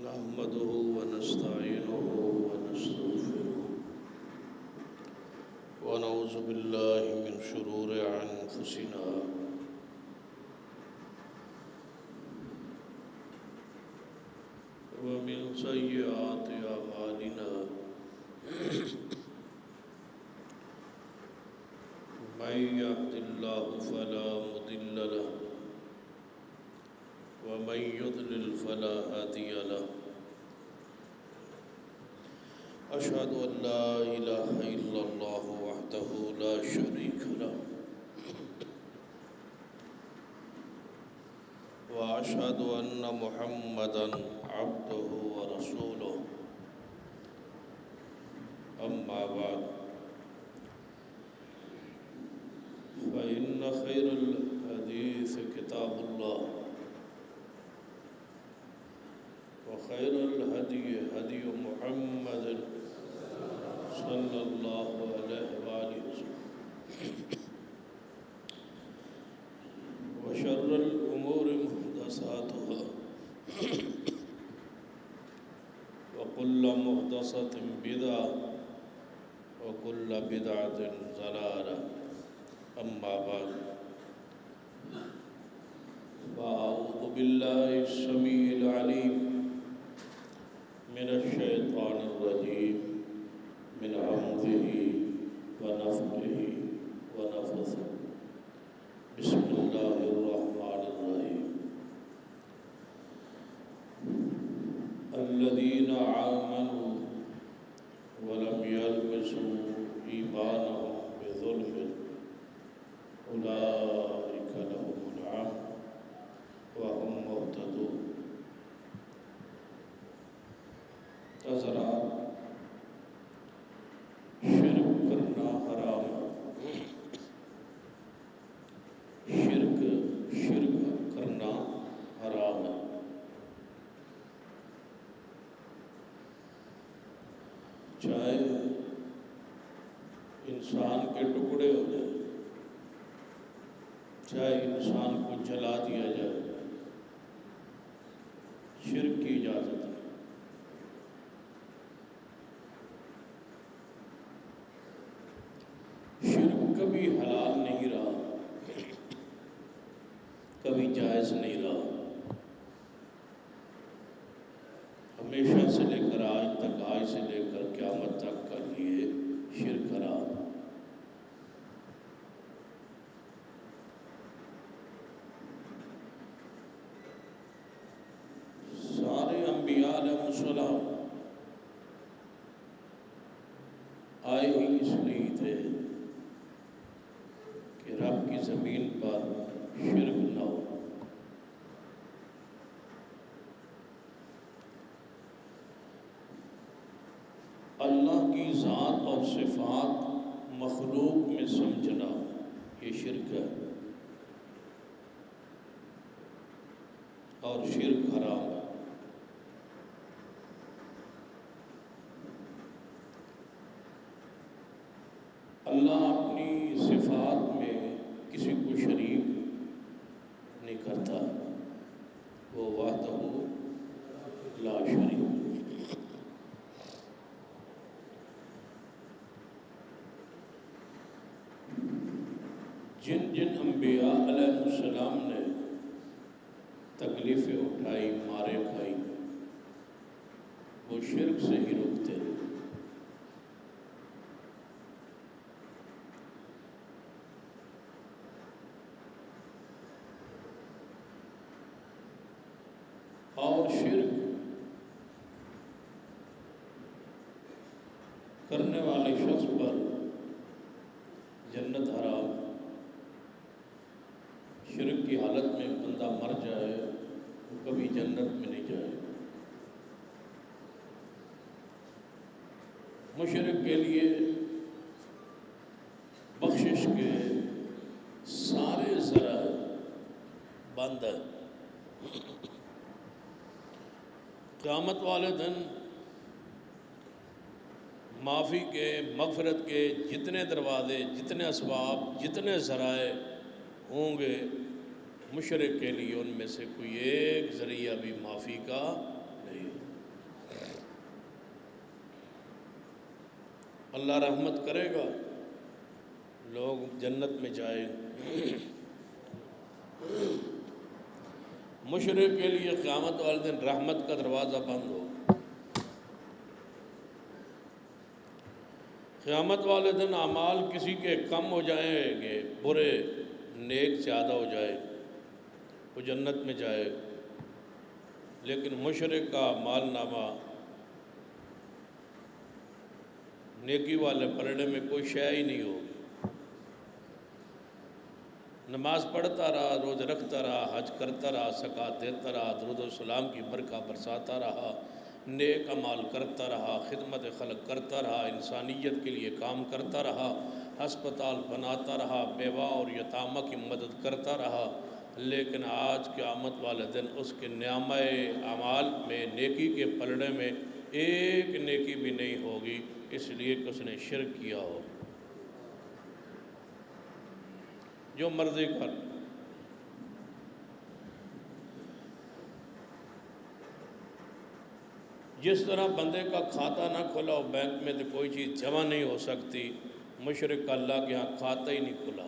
نحمده ونستعينه ونستغفره ونعوذ بالله من شرور أنفسنا ومن سيئات أعمالنا من يهد الله فلا مضل له ومن يضلل فلا هادي له أشهد أن لا إله إلا الله وحده لا شريك له وأشهد أن محمدًا عبده ورسوله أما بعد فإن خير الحديث كتاب الله وخير الهدي هدي محمد صلى الله عليه وآله وسلم وشر الأمور محدثاتها وكل محدثة بدعة وكل بدعة ضلالة أما بعد فأعوذ بالله السميع العليم من الشيطان الرجيم من همزه ونفخه ونفثه بسم الله الرحمن الرحيم الذين آمنوا ولم يلبسوا إيمانهم بظلم أولئك لهم الأمن وهم مهتدون حضرات، شرک کرنا حرام ہے۔ شرک کرنا حرام ہے۔ چاہے انسان کے ٹکڑے ہو جائے، چاہے انسان کو جلا دیا جائے، شرک کی اجازت ہے۔ شرک کبھی حلال نہیں رہا، کبھی جائز نہیں رہا، ہمیشہ سے لے کر آج تک، آج سے لے کر قیامت تک کا لیے شرک حرام۔ سارے انبیاء علیہ السلام آئے ہی اس لیے تھے کہ رب کی زمین پر شرک نہ ہو۔ اللہ کی ذات اور صفات مخلوق میں سمجھنا یہ شرک ہے، اور شرک حرام ہے۔ اللہ اپنی صفات میں کسی کو شریک نہیں کرتا، وہ وحدہ لا شریک۔ جن جن انبیاء علیہ السلام نے تکلیفیں اٹھائی، مارے کھائی، وہ شرک سے ہی روکتے رہے۔ اور شرک کرنے والے شخص پر جنت حرام۔ شرک کی حالت میں بندہ مر جائے وہ کبھی جنت میں نہیں جائے۔ مشرک کے لیے بخشش کے سارے ذرائع بند ہیں۔ قیامت والے دن معافی کے، مغفرت کے جتنے دروازے، جتنے اسباب، جتنے ذرائع ہوں گے، مشرک کے لیے ان میں سے کوئی ایک ذریعہ بھی معافی کا نہیں۔ اللہ رحمت کرے گا، لوگ جنت میں جائیں۔ مشرک کے لیے قیامت والے دن رحمت کا دروازہ بند ہو۔ قیامت والے دن اعمال کسی کے کم ہو جائیں گے، برے، نیک زیادہ ہو جائے، وہ جنت میں جائے، لیکن مشرک کا مال نامہ نیکی والے پلڑے میں کوئی شے ہی نہیں ہوگی۔ نماز پڑھتا رہا، روزے رکھتا رہا، حج کرتا رہا، زکوٰۃ دیتا رہا، درود و سلام کی برکہ برساتا رہا، نیک اعمال کرتا رہا، خدمت خلق کرتا رہا، انسانیت کے لیے کام کرتا رہا، ہسپتال بناتا رہا، بیوہ اور یتامہ کی مدد کرتا رہا، لیکن آج قیامت والے دن اس کے نامہ اعمال میں نیکی کے پلڑے میں ایک نیکی بھی نہیں ہوگی، اس لیے کہ اس نے شرک کیا ہو۔ جو مرضی کر، جس طرح بندے کا کھاتہ نہ کھلا ہو بینک میں تو کوئی چیز جمع نہیں ہو سکتی، مشرک کا اللہ کے ہاں کھاتہ ہی نہیں کھلا،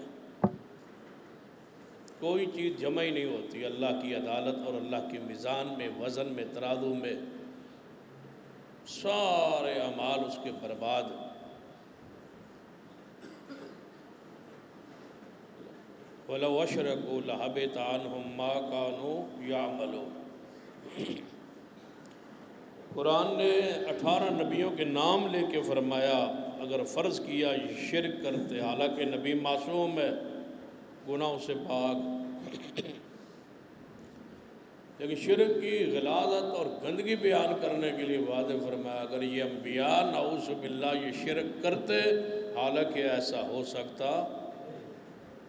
کوئی چیز جمع ہی نہیں ہوتی۔ اللہ کی عدالت اور اللہ کی میزان میں، وزن میں، ترازو میں سارے اعمال اس کے برباد۔ وَلَوْ أَشْرَكُوا لَحَبِطَ عَنْهُمْ مَا كَانُوا يَعْمَلُونَ۔ قرآن نے 18 نبیوں کے نام لے کے فرمایا اگر فرض کیا یہ شرک کرتے، حالانکہ نبی معصوم ہے، گناہوں سے پاک، لیکن شرک کی غلاظت اور گندگی بیان کرنے کے لیے واضح فرمایا اگر یہ انبیاء نعوذ باللہ یہ شرک کرتے، حالانکہ ایسا ہو سکتا،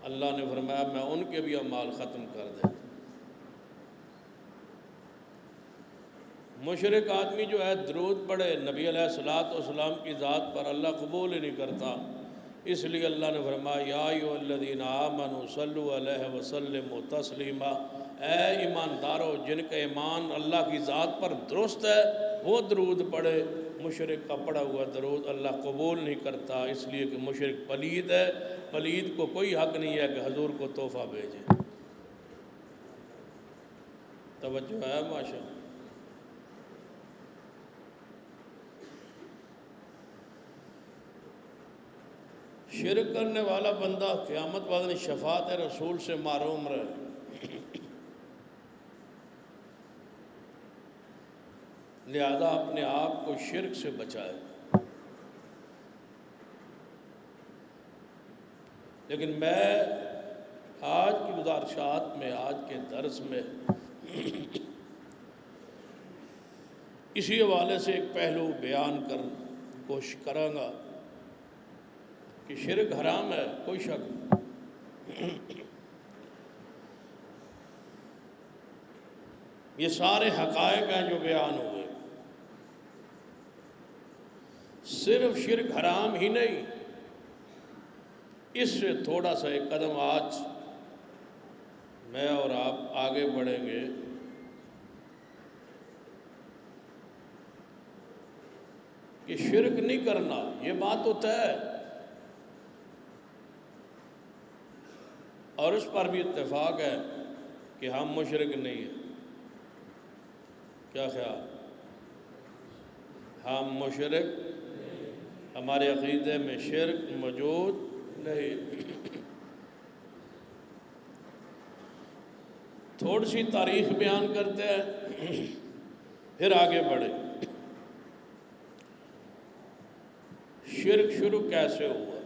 اللہ نے فرمایا میں ان کے بھی اعمال ختم کر دیتا۔ مشرک آدمی جو ہے درود پڑھے نبی علیہ السلام کی ذات پر، اللہ قبول ہی نہیں کرتا، اس لیے اللہ نے فرمایا یا ایھا الذین آمنوا صلوا علیہ وسلموا تسلیما، اے ایماندارو جن کا ایمان اللہ کی ذات پر درست ہے وہ درود پڑھے۔ مشرک کا پڑھا ہوا درود اللہ قبول نہیں کرتا، اس لیے کہ مشرک پلید ہے، پلید کو کوئی حق نہیں ہے کہ حضور کو تحفہ بھیجے۔ توجہ ہے ماشاء۔ شرک کرنے والا بندہ قیامت والے شفاعت رسول سے محروم رہے، لہذا اپنے آپ کو شرک سے بچائے۔ لیکن میں آج کی گزارشات میں، آج کے درس میں اسی حوالے سے ایک پہلو بیان کرنے کوشش کروں گا کہ شرک حرام ہے، کوئی شک نہیں۔ یہ سارے حقائق ہیں جو بیان ہوئے، صرف شرک حرام ہی نہیں، اس سے تھوڑا سا ایک قدم آج میں اور آپ آگے بڑھیں گے۔ کہ شرک نہیں کرنا یہ بات تو طے ہے، اور اس پر بھی اتفاق ہے کہ ہم مشرک نہیں ہیں۔ کیا خیال؟ ہم مشرک، ہمارے عقیدے میں شرک موجود نہیں۔ تھوڑی سی تاریخ بیان کرتے ہیں پھر آگے بڑھے۔ شرک شروع کیسے ہوا؟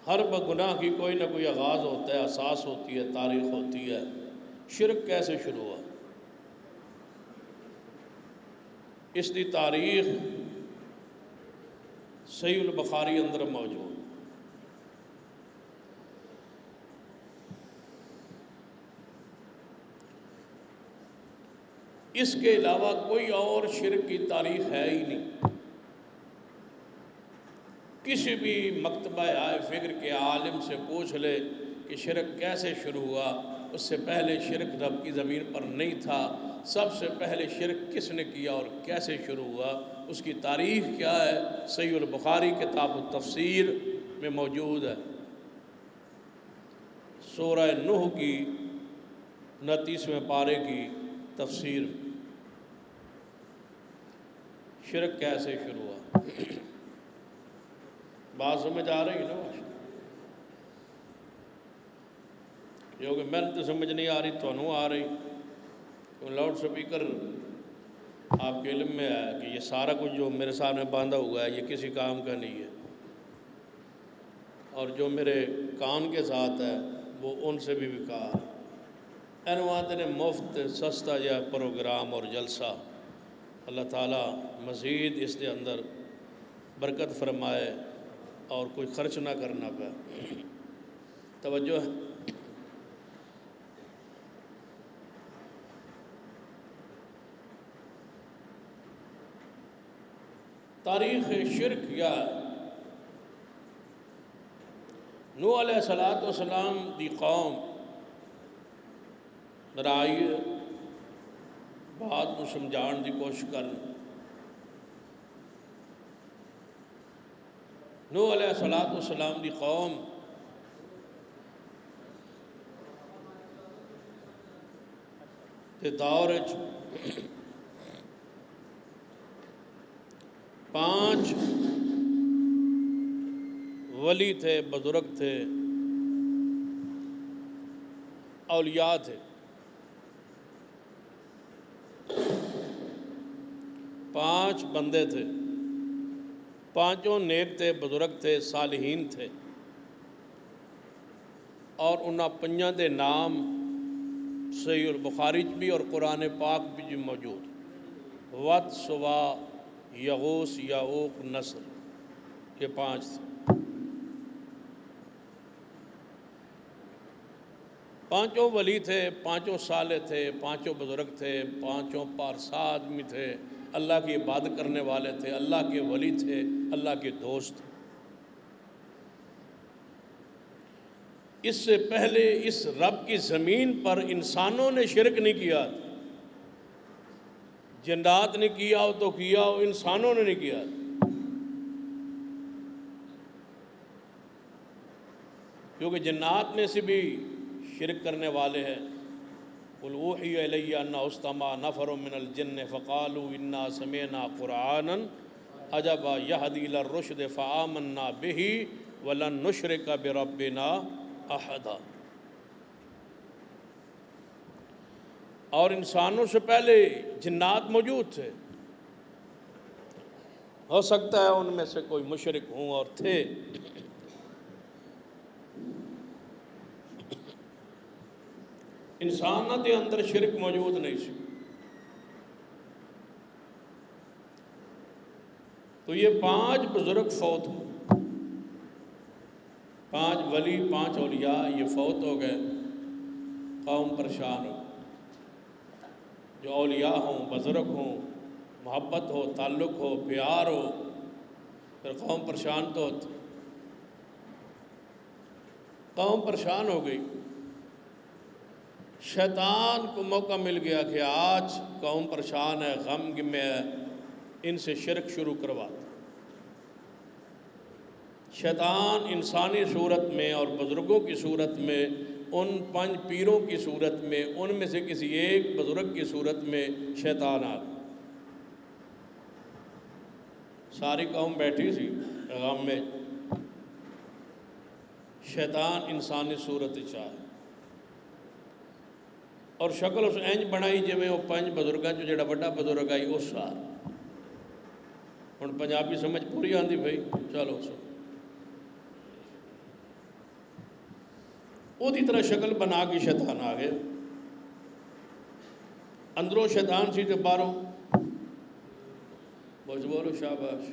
ہر گناہ کی کوئی نہ کوئی آغاز ہوتا ہے، اساس ہوتی ہے، تاریخ ہوتی ہے۔ شرک کیسے شروع ہوا؟ اس کی تاریخ صحیح البخاری اندر موجود۔ اس کے علاوہ کوئی اور شرک کی تاریخ ہے ہی نہیں۔ کسی بھی مکتبہ آئے فکر کے عالم سے پوچھ لے کہ شرک کیسے شروع ہوا، اس سے پہلے شرک رب کی زمین پر نہیں تھا۔ سب سے پہلے شرک کس نے کیا اور کیسے شروع ہوا، اس کی تاریخ کیا ہے، صحیح البخاری کتاب التفسیر میں موجود ہے۔ سورہ نوح کی 29ویں پارے کی تفسیر، شرک کیسے شروع ہوا۔ بات سمجھ آ رہی نا؟ کیونکہ میں تو سمجھ نہیں آ رہی، تو آ رہی۔ لاؤڈ سپیکر آپ کے علم میں ہے کہ یہ سارا کچھ جو میرے سامنے باندھا ہوا ہے یہ کسی کام کا نہیں ہے، اور جو میرے کان کے ساتھ ہے وہ ان سے بھی بیکار۔ انواد نے مفت سستا یا پروگرام اور جلسہ، اللہ تعالیٰ مزید اس کے اندر برکت فرمائے اور کوئی خرچ نہ کرنا پائے۔ توجہ ہے؟ تاریخ شرک کیا ہے؟ نوح علیہ السلام دی قوم رائی بات کو سمجھان دی کوشش کر۔ نوح علیہ السلام دی قوم کے دور 5 ولی تھے، بزرگ تھے، اولیاء تھے۔ 5 بندے تھے، 5 نیک تھے، بزرگ تھے، صالحین تھے، اور انہاں 5 دے نام صحیح البخاری بھی اور قرآن پاک بھی موجود۔ ود، سوا، یغوث، یعوق، نصر، یہ 5 تھے۔ 5 ولی تھے، 5 صالح تھے، 5 بزرگ تھے، 5 پارسا آدمی تھے، اللہ کی عبادت کرنے والے تھے، اللہ کے ولی تھے، اللہ کے دوست۔ اس سے پہلے اس رب کی زمین پر انسانوں نے شرک نہیں کیا، جنات نے کیا ہو تو کیا ہو، انسانوں نے نہیں کیا۔ کیونکہ جنات میں سے بھی شرک کرنے والے ہیں۔ قُلْ أُوحِيَ إِلَيَّ أَنَّهُ اسْتَمَعَ نَفَرٌ مِّنَ الْجِنِّ فَقَالُوا إِنَّا سَمِعْنَا قُرْآنًا عَجَبًا يَهْدِي إِلَى الرُّشْدِ فَآمَنَّا بِهِ وَلَن نُّشْرِكَ بِرَبِّنَا أَحَدًا۔ اور انسانوں سے پہلے جنات موجود تھے، ہو سکتا ہے ان میں سے کوئی مشرک ہوں اور تھے۔ انسانوں کے اندر شرک موجود نہیں سی۔ تو یہ 5 بزرگ فوت ہو، 5 ولی، 5 اولیاء یہ فوت ہو گئے، قوم پریشان ہو۔ جو اولیاء ہوں، بزرگ ہوں، محبت ہو، تعلق ہو، پیار ہو، پھر قوم پریشان تو ہوتی۔ قوم پریشان ہو گئی۔ شیطان کو موقع مل گیا کہ آج قوم پریشان ہے، غم میں ہے، ان سے شرک شروع کروا دیں۔ شیطان انسانی صورت میں اور بزرگوں کی صورت میں، ان 5 پیروں کی صورت میں، ان میں سے کسی ایک بزرگ کی صورت میں شیطان آ گیا۔ ساری قوم بیٹھی سی غم میں، شیطان انسانی صورت چاہے اور شکل اس انج بنائی جویں وہ 5 بزرگاں جو جڑا بڑا بزرگ آئی اس سال۔ ہن پنجابی سمجھ پوری آندی بھائی، چلو سو اودی طرح شکل بنا کے شیطان آ گئے۔ اندروں شیطان سی تے باہروں بولو شاباش،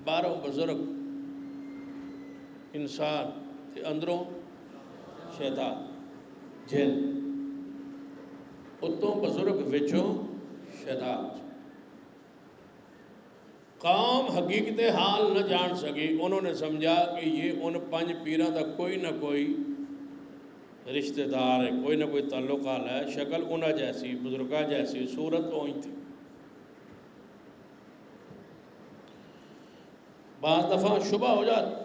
باہروں بزرگ انسان تے اندروں شیطان جن، اتوں بزرگ وچوں شیطان۔ قوم حقیقت حال نہ جان سکی، انہوں نے سمجھا کہ یہ ان 5 پیروں کا کوئی نہ کوئی رشتہ دار ہے، کوئی نہ کوئی تعلق حال ہے، شکل انہاں جیسی، بزرگاں جیسی، صورت وہی تھی۔ بعض دفعہ شبہ ہو جاتا،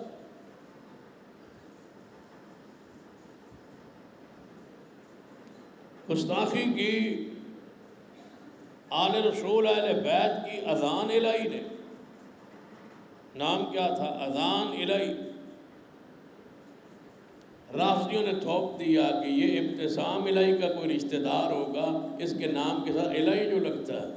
گستاخی کی آل رسول اہل بیت کی اذان الہی نے، نام کیا تھا؟ اذان الہی۔ رافضیوں نے تھوپ دیا کہ یہ ابتسام الہی کا کوئی رشتہ دار ہوگا، اس کے نام کے ساتھ الہی جو لگتا ہے،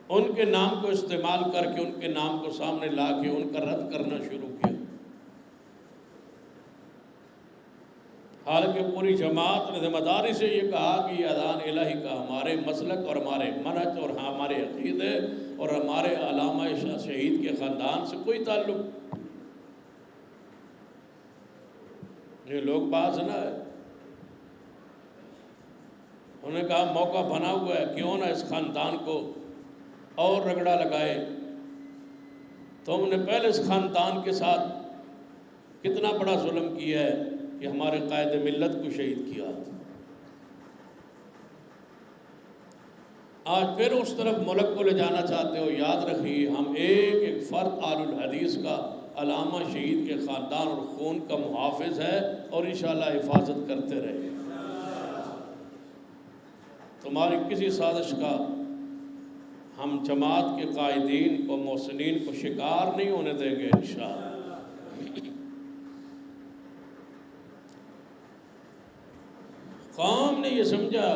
ان کے نام کو استعمال کر کے ان کے نام کو سامنے لا کے ان کا رد کرنا شروع کیا۔ حالانکہ پوری جماعت نے ذمہ داری سے یہ کہا کہ یہ اذان الہی کا ہمارے مسلک اور ہمارے منہج اور ہمارے عقیدے اور ہمارے علامہ شہید کے خاندان سے کوئی تعلق۔ یہ لوگ باز نہ ہے، انہوں نے کہا موقع بنا ہوا ہے، کیوں نہ اس خاندان کو اور رگڑا لگائے۔ تو ہم نے پہلے اس خاندان کے ساتھ کتنا بڑا ظلم کیا ہے کہ ہمارے قائد ملت کو شہید کیا۔ آج پھر اس طرف ملک کو لے جانا چاہتے ہو، یاد رکھیے ہم ایک ایک فرد آل الحدیث کا علامہ شہید کے خاندان اور خون کا محافظ ہے، اور انشاءاللہ حفاظت کرتے رہے۔ تمہاری کسی سازش کا ہم جماعت کے قائدین کو، محسنین کو شکار نہیں ہونے دیں گے انشاءاللہ۔ قوم نے یہ سمجھا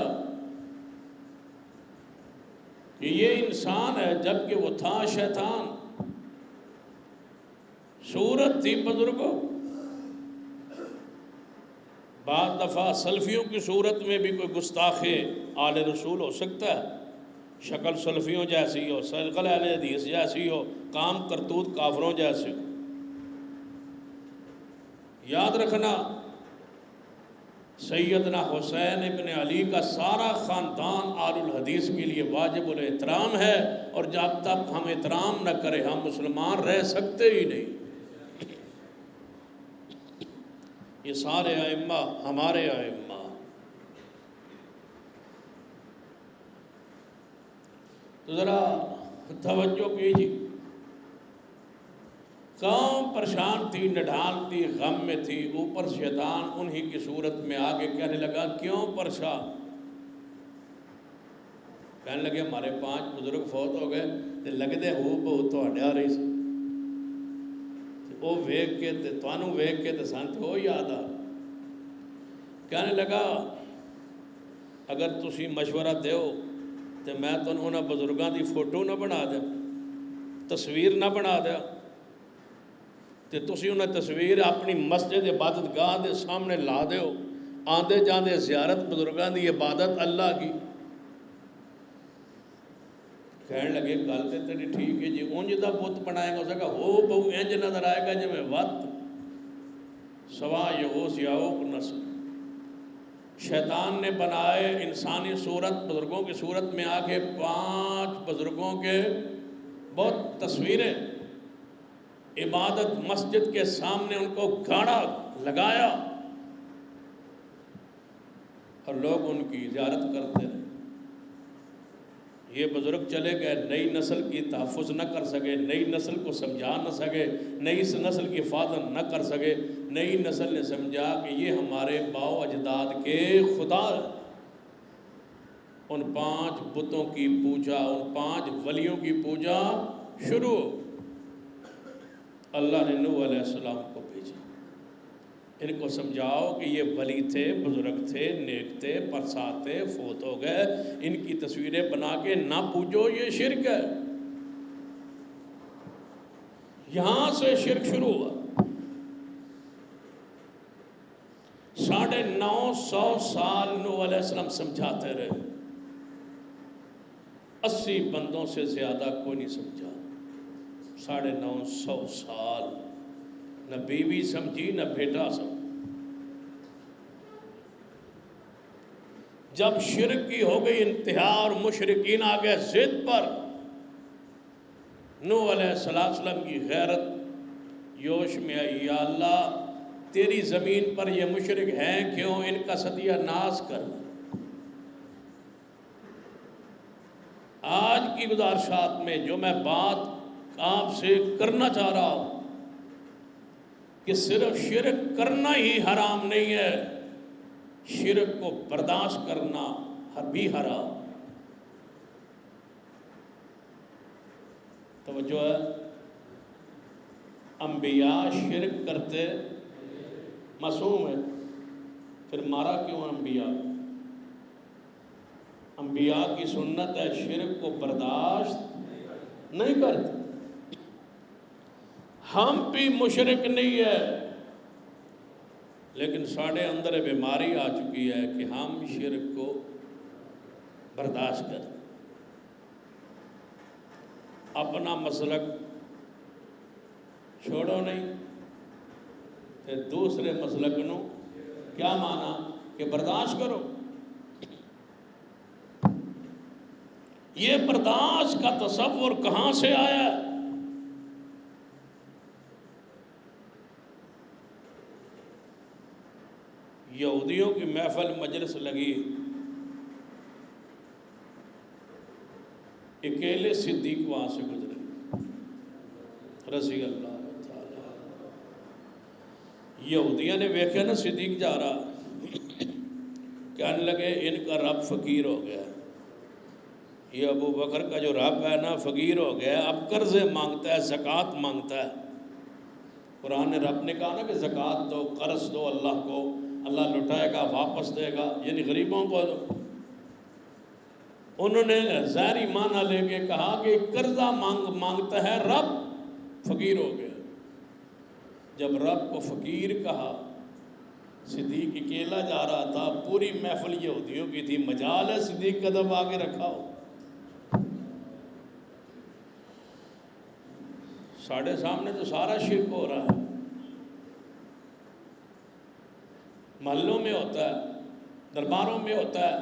کہ یہ انسان ہے، جبکہ وہ تھا شیطان۔ صورت تھی بزرگوں، بعض دفعہ سلفیوں کی صورت میں بھی کوئی گستاخ آل رسول ہو سکتا ہے، شکل سلفیوں جیسی ہو، شکل اہل حدیث جیسی ہو، کام کرتوت کافروں جیسے ہو۔ یاد رکھنا سیدنا حسین ابن علی کا سارا خاندان آل الحدیث کے لیے واجب الاحترام ہے، اور جب تک ہم احترام نہ کریں ہم مسلمان رہ سکتے ہی نہیں۔ یہ سارے ائمہ ہمارے ائمہ۔ تو ذرا توجہ کیجیے، قوم پریشان تھی، نڈھال تھی، غم میں تھی، اوپر شیطان انہی کی صورت میں آگے کہنے لگا کیوں پریشان؟ کہنے لگے ہمارے 5 بزرگ فوت ہو گئے، تے لگدے ہو بہت تواڈے آ رہی سی، وہ ویکھ کے تے تانوں ویکھ کے تے سان تے وہ یاد آ۔ کہنے لگا اگر تسی مشورہ دیو تے میں تانوں انہاں بزرگاں دی فوٹو نہ بنا دیا، تصویر نہ بنا دیا، تے تسی انہیں تصویر اپنی مسجد عبادت گاہ دے سامنے لا دیو، آندے جاندے زیارت بزرگان دی عبادت اللہ کی۔ کہنے لگے گل تے تیری ٹھیک ہے جی، اونج دا بت بنائے گا، اس کا ہو بہو انج نظر آئے گا جی میں وقت سوا یغوث یعوق نسل۔ شیطان نے بنائے انسانی صورت، بزرگوں کی صورت میں آ کے 5 بزرگوں کے بہت تصویریں عبادت مسجد کے سامنے ان کو گاڑا لگایا، اور لوگ ان کی زیارت کرتے رہے۔ یہ بزرگ چلے گئے، نئی نسل کی تحفظ نہ کر سکے، نئی نسل کو سمجھا نہ سکے، نئی نسل کی حفاظت نہ کر سکے۔ نئی نسل نے سمجھا کہ یہ ہمارے باؤ اجداد کے خدا ہے۔ ان 5 بتوں کی پوجا، ان 5 ولیوں کی پوجا شروع۔ اللہ نے نوح علیہ السلام کو بھیجا، ان کو سمجھاؤ کہ یہ ولی تھے، بزرگ تھے، نیک تھے، پرسات تھے، فوت ہو گئے، ان کی تصویریں بنا کے نہ پوجو، یہ شرک ہے۔ یہاں سے شرک شروع ہوا۔ 950 سال نوح علیہ السلام سمجھاتے رہے، 80 بندوں سے زیادہ کوئی نہیں سمجھا۔ 950 سال نہ بیوی سمجھی نہ بیٹا سمجھی۔ جب شرک کی ہو گئی انتہا اور مشرکین آ گئے ضد پر، نوح علیہ السلام کی غیرت یوش میں آئی، یا اللہ تیری زمین پر یہ مشرک ہیں کیوں، ان کا ستیہ ناش کر۔ آج کی گزارشات میں جو میں بات آپ سے کرنا چاہ رہا ہوں کہ صرف شرک کرنا ہی حرام نہیں ہے، شرک کو برداشت کرنا بھی حرام۔ توجہ ہے، انبیاء شرک کرتے معصوم ہے، پھر مارا کیوں انبیاء؟ انبیاء کی سنت ہے شرک کو برداشت نہیں کرتے۔ ہم بھی مشرک نہیں ہے، لیکن ساڑھے اندر بیماری آ چکی ہے کہ ہم شرک کو برداشت کرتے۔ اپنا مسلک چھوڑو نہیں، پھر دوسرے مسلک نو کیا مانا کہ برداشت کرو۔ یہ برداشت کا تصور کہاں سے آیا؟ یہودیوں کی محفل مجلس لگی، اکیلے صدیق وہاں سے گزرے رضی اللہ تعالی۔ یہودیاں نے ویکھا نا صدیق جا رہا، کہنے لگے ان کا رب فقیر ہو گیا، یہ ابو بکر کا جو رب ہے نا فقیر ہو گیا، اب قرضے مانگتا ہے، زکوٰۃ مانگتا ہے۔ قرآن نے رب نے کہا نا کہ زکوٰۃ دو، قرض دو اللہ کو، اللہ لٹائے گا واپس دے گا، یعنی غریبوں کو دو۔ انہوں نے ظاہری معنی لے کے کہا کہ قرضہ مانگتا ہے رب فقیر ہو گیا۔ جب رب کو فقیر کہا، صدیق اکیلا جا رہا تھا، پوری محفل یہودیوں کی تھی، مجال ہے صدیق قدم آگے رکھا ہو۔ ساڑھے سامنے تو سارا شرک ہو رہا ہے، محلوں میں ہوتا ہے، درباروں میں ہوتا ہے،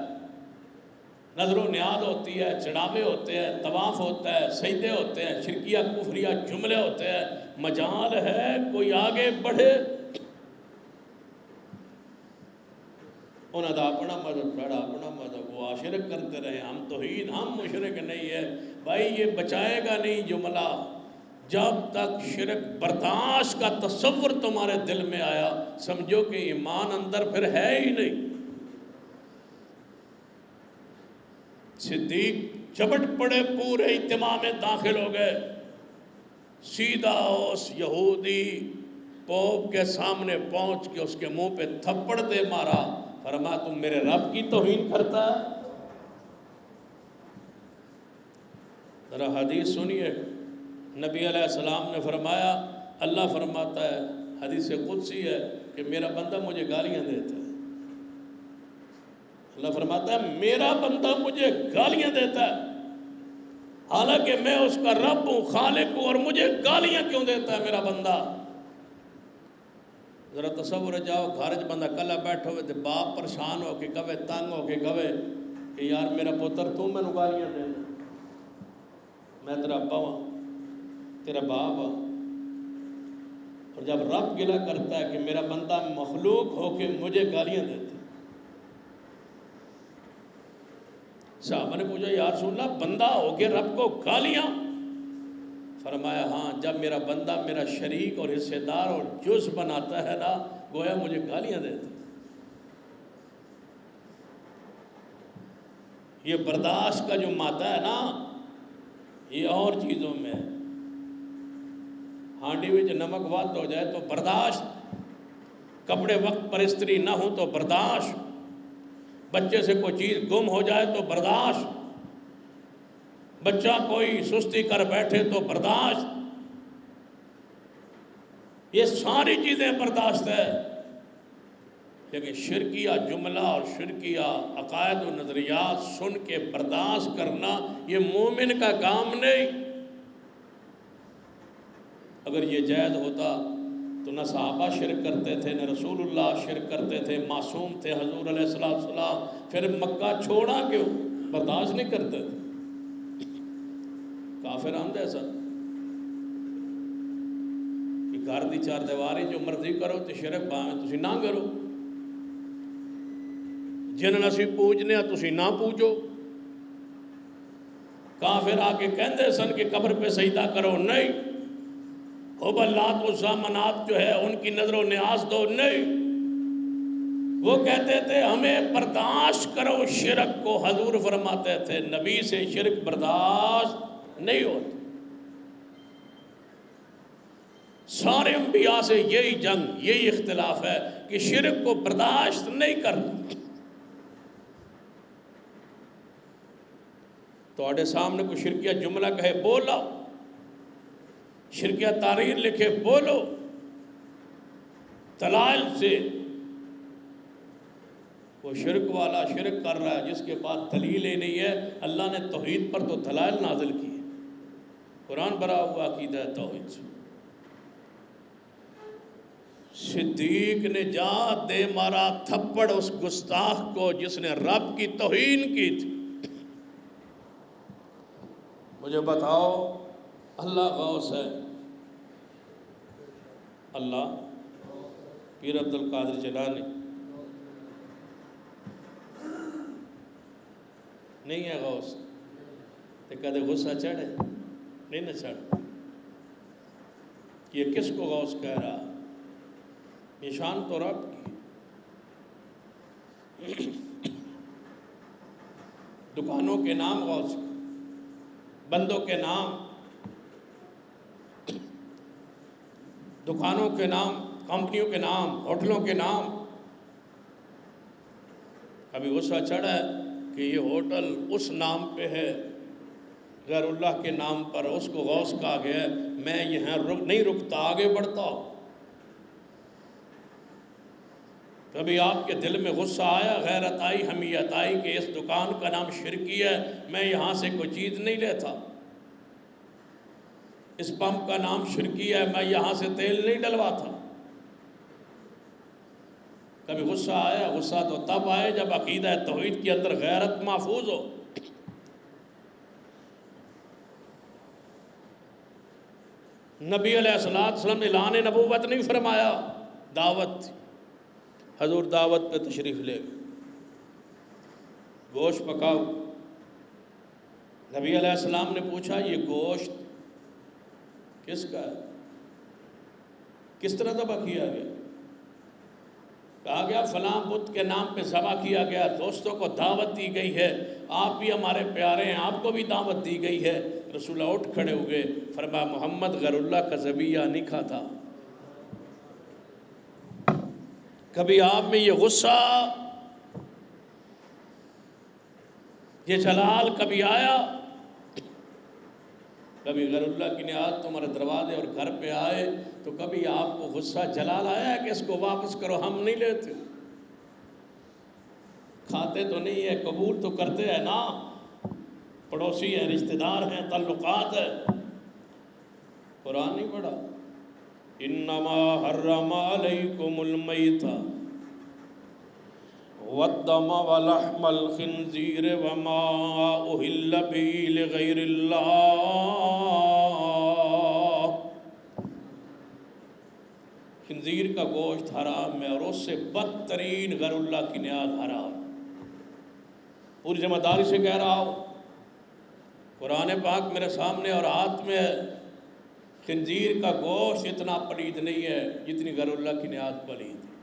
نظر و نیاز ہوتی ہے، چڑھاوے ہوتے ہیں، طواف ہوتا ہے، سجدے ہوتے ہیں، شرکیہ کفریہ جملے ہوتے ہیں۔ مجال ہے کوئی آگے بڑھے، انہوں نے اپنا مذہب چھڑا، اپنا مذہب، وہ شرک کرتے رہے، ہم توحید، ہم مشرک نہیں ہے۔ بھائی یہ بچائے گا نہیں جملہ، جب تک شرک برداشت کا تصور تمہارے دل میں آیا، سمجھو کہ ایمان اندر پھر ہے ہی نہیں۔ صدیق چپٹ پڑے، پورے اجتماع میں داخل ہو گئے، سیدھا اس یہودی پوپ کے سامنے پہنچ کے اس کے منہ پہ تھپڑ دے مارا، فرمایا تم میرے رب کی توہین کرتا ہے؟ ذرا حدیث سنیے، نبی علیہ السلام نے فرمایا، اللہ فرماتا ہے، حدیث قدسی ہے کہ میرا بندہ مجھے گالیاں دیتا ہے۔ اللہ فرماتا ہے میرا بندہ مجھے گالیاں دیتا ہے، حالانکہ میں اس کا رب ہوں، خالق ہوں، اور مجھے گالیاں کیوں دیتا ہے میرا بندہ؟ ذرا تصور جاؤ، گھر چ بندہ کلا بیٹھو ہوئے تے باپ پریشان ہو کے کہے، تنگ ہو کے کہے کہ یار میرا پتر تو مینوں گالیاں دے، میں تیرا ابا ہوں، تیرا باپ ہوں۔ اور جب رب گلہ کرتا ہے کہ میرا بندہ مخلوق ہو کے مجھے گالیاں دیتا ہے، صحابہ نے پوچھا یا رسول اللہ بندہ ہو کے رب کو گالیاں؟ فرمایا ہاں، جب میرا بندہ میرا شریک اور حصہ دار اور جز بناتا ہے نا، گویا مجھے گالیاں دیتا ہے۔ یہ برداشت کا جو مادہ ہے نا، یہ اور چیزوں میں ہے۔ ہانڈی میں جو نمک وات ہو جائے تو برداشت، کپڑے وقت پر استری نہ ہوں تو برداشت، بچے سے کوئی چیز گم ہو جائے تو برداشت، بچہ کوئی سستی کر بیٹھے تو برداشت، یہ ساری چیزیں برداشت ہے۔ لیکن شرکیہ جملہ اور شرکیہ عقائد و نظریات سن کے برداشت کرنا یہ مومن کا کام نہیں۔ اگر یہ جائز ہوتا تو نہ صحابہ شرک کرتے تھے، نہ رسول اللہ شرک کرتے تھے، معصوم تھے حضور علیہ السلام، پھر مکہ چھوڑا کیوں؟ برداشت نہیں کرتے تھے۔ کافر آمد ایسا کہ گھر دی چار دیواری جو مرضی کرو تو شرک باویں تسی نہ کرو، جنہاں اسی پوجنے تسی نہ پوجو۔ کافر آ کے کہندے سن کہ قبر پہ سجدہ کرو، نہیں۔ حبل لات عزیٰ منات جو ہے ان کی نظر و نیاز دو، نہیں۔ وہ کہتے تھے ہمیں برداشت کرو شرک کو، حضور فرماتے تھے نبی سے شرک برداشت نہیں ہوتا۔ سارے انبیاء سے یہی جنگ، یہی اختلاف ہے کہ شرک کو برداشت نہیں کرنا۔ تو آڑے سامنے کو شرکیہ جملہ کہے بولا، شرکیہ تحریر لکھے بولو، دلائل سے۔ وہ شرک والا شرک کر رہا ہے جس کے پاس دلیل ہی نہیں ہے۔ اللہ نے توحید پر تو دلائل نازل کی ہے، قرآن بھرا ہوا عقیدہ ہے توحید سے۔ صدیق نے جا دے مارا تھپڑ اس گستاخ کو جس نے رب کی توہین کی تھی۔ مجھے بتاؤ اللہ غوث ہے؟ اللہ پیر عبدالقادر جیلانی نہیں ہے غوث؟ تو کدے غصہ چڑھے؟ نہیں نہ چڑھ۔ یہ کس کو غوث کہہ رہا؟ نشان تو رب کی۔ دکانوں کے نام غوث، بندوں کے نام، دکانوں کے نام، کمپنیوں کے نام، ہوٹلوں کے نام۔ کبھی غصہ چڑھا ہے کہ یہ ہوٹل اس نام پہ ہے، غیر اللہ کے نام پر، اس کو غوث کہا گیا ہے، میں یہاں نہیں رکتا، آگے بڑھتا ہوں۔ کبھی آپ کے دل میں غصہ آیا، غیرت آئی، حمیت آئی کہ اس دکان کا نام شرکی ہے، میں یہاں سے کوئی چیز نہیں لیتا، اس پمپ کا نام شرکی ہے، میں یہاں سے تیل نہیں ڈلواتا۔ کبھی غصہ آیا؟ غصہ تو تب آئے جب عقیدہ توحید کے اندر غیرت محفوظ ہو۔ نبی علیہ السلام نے اعلان نبوت نہیں فرمایا، دعوت تھی۔ حضور دعوت پہ تشریف لے گئے، گوشت پکاؤ۔ نبی علیہ السلام نے پوچھا یہ گوشت کس کا ہے؟ کس طرح ذبح کیا گیا؟ کہا گیا فلاں بت کے نام پہ ذبح کیا گیا، دوستوں کو دعوت دی گئی ہے، آپ بھی ہمارے پیارے ہیں، آپ کو بھی دعوت دی گئی ہے۔ رسول اللہ اٹھ کھڑے ہوئے، فرمایا محمد غیر اللہ کا ذبیحہ نہیں کھاتا۔ کبھی آپ میں یہ غصہ، یہ جلال کبھی آیا؟ کبھی غیر اللہ کی نعمت تمہارے دروازے اور گھر پہ آئے تو کبھی آپ کو غصہ جلال آیا ہے کہ اس کو واپس کرو، ہم نہیں لیتے؟ کھاتے تو نہیں ہے، قبول تو کرتے ہیں نا، پڑوسی ہیں، رشتہ دار ہیں، تعلقات ہیں۔ قرآن نہیں پڑھا؟ انما حرم علیکم المیت والدم ولحم الخنزیر وما اہل به لغیر اللہ۔ خنزیر کا گوشت حرام ہے اور اس سے بدترین غیر اللہ کی نیاز حرام۔ پوری ذمہ داری سے کہہ رہا ہوں، قرآن پاک میرے سامنے اور ہاتھ میں ہے، خنزیر کا گوشت اتنا پلید نہیں ہے جتنی غیر اللہ کی نیاز پلید ہے۔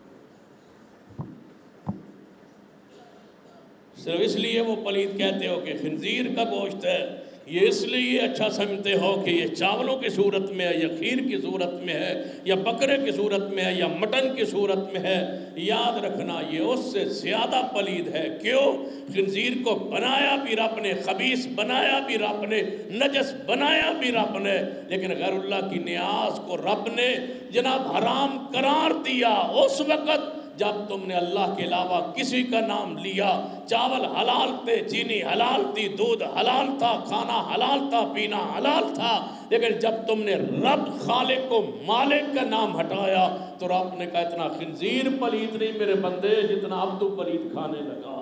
صرف اس لیے وہ پلید کہتے ہو کہ خنزیر کا گوشت ہے، یہ اس لیے اچھا سمجھتے ہو کہ یہ چاولوں کی صورت میں ہے، یا کھیر کی صورت میں ہے، یا بکرے کی صورت میں ہے، یا مٹن کی صورت میں ہے۔ یاد رکھنا یہ اس سے زیادہ پلید ہے۔ کیوں؟ خنزیر کو بنایا بھی رب نے، خبیث بنایا بھی رب نے، نجس بنایا بھی رب نے، لیکن غیر اللہ کی نیاز کو رب نے جناب حرام قرار دیا اس وقت جب تم نے اللہ کے علاوہ کسی کا نام لیا۔ چاول حلال تھے، چینی حلال تھی، دودھ حلال تھا، کھانا حلال تھا، پینا حلال تھا، لیکن جب تم نے رب خالق کو مالک کا نام ہٹایا تو رب نے کہا اتنا خنزیر پلید نہیں میرے بندے جتنا اب تو پلید کھانے لگا۔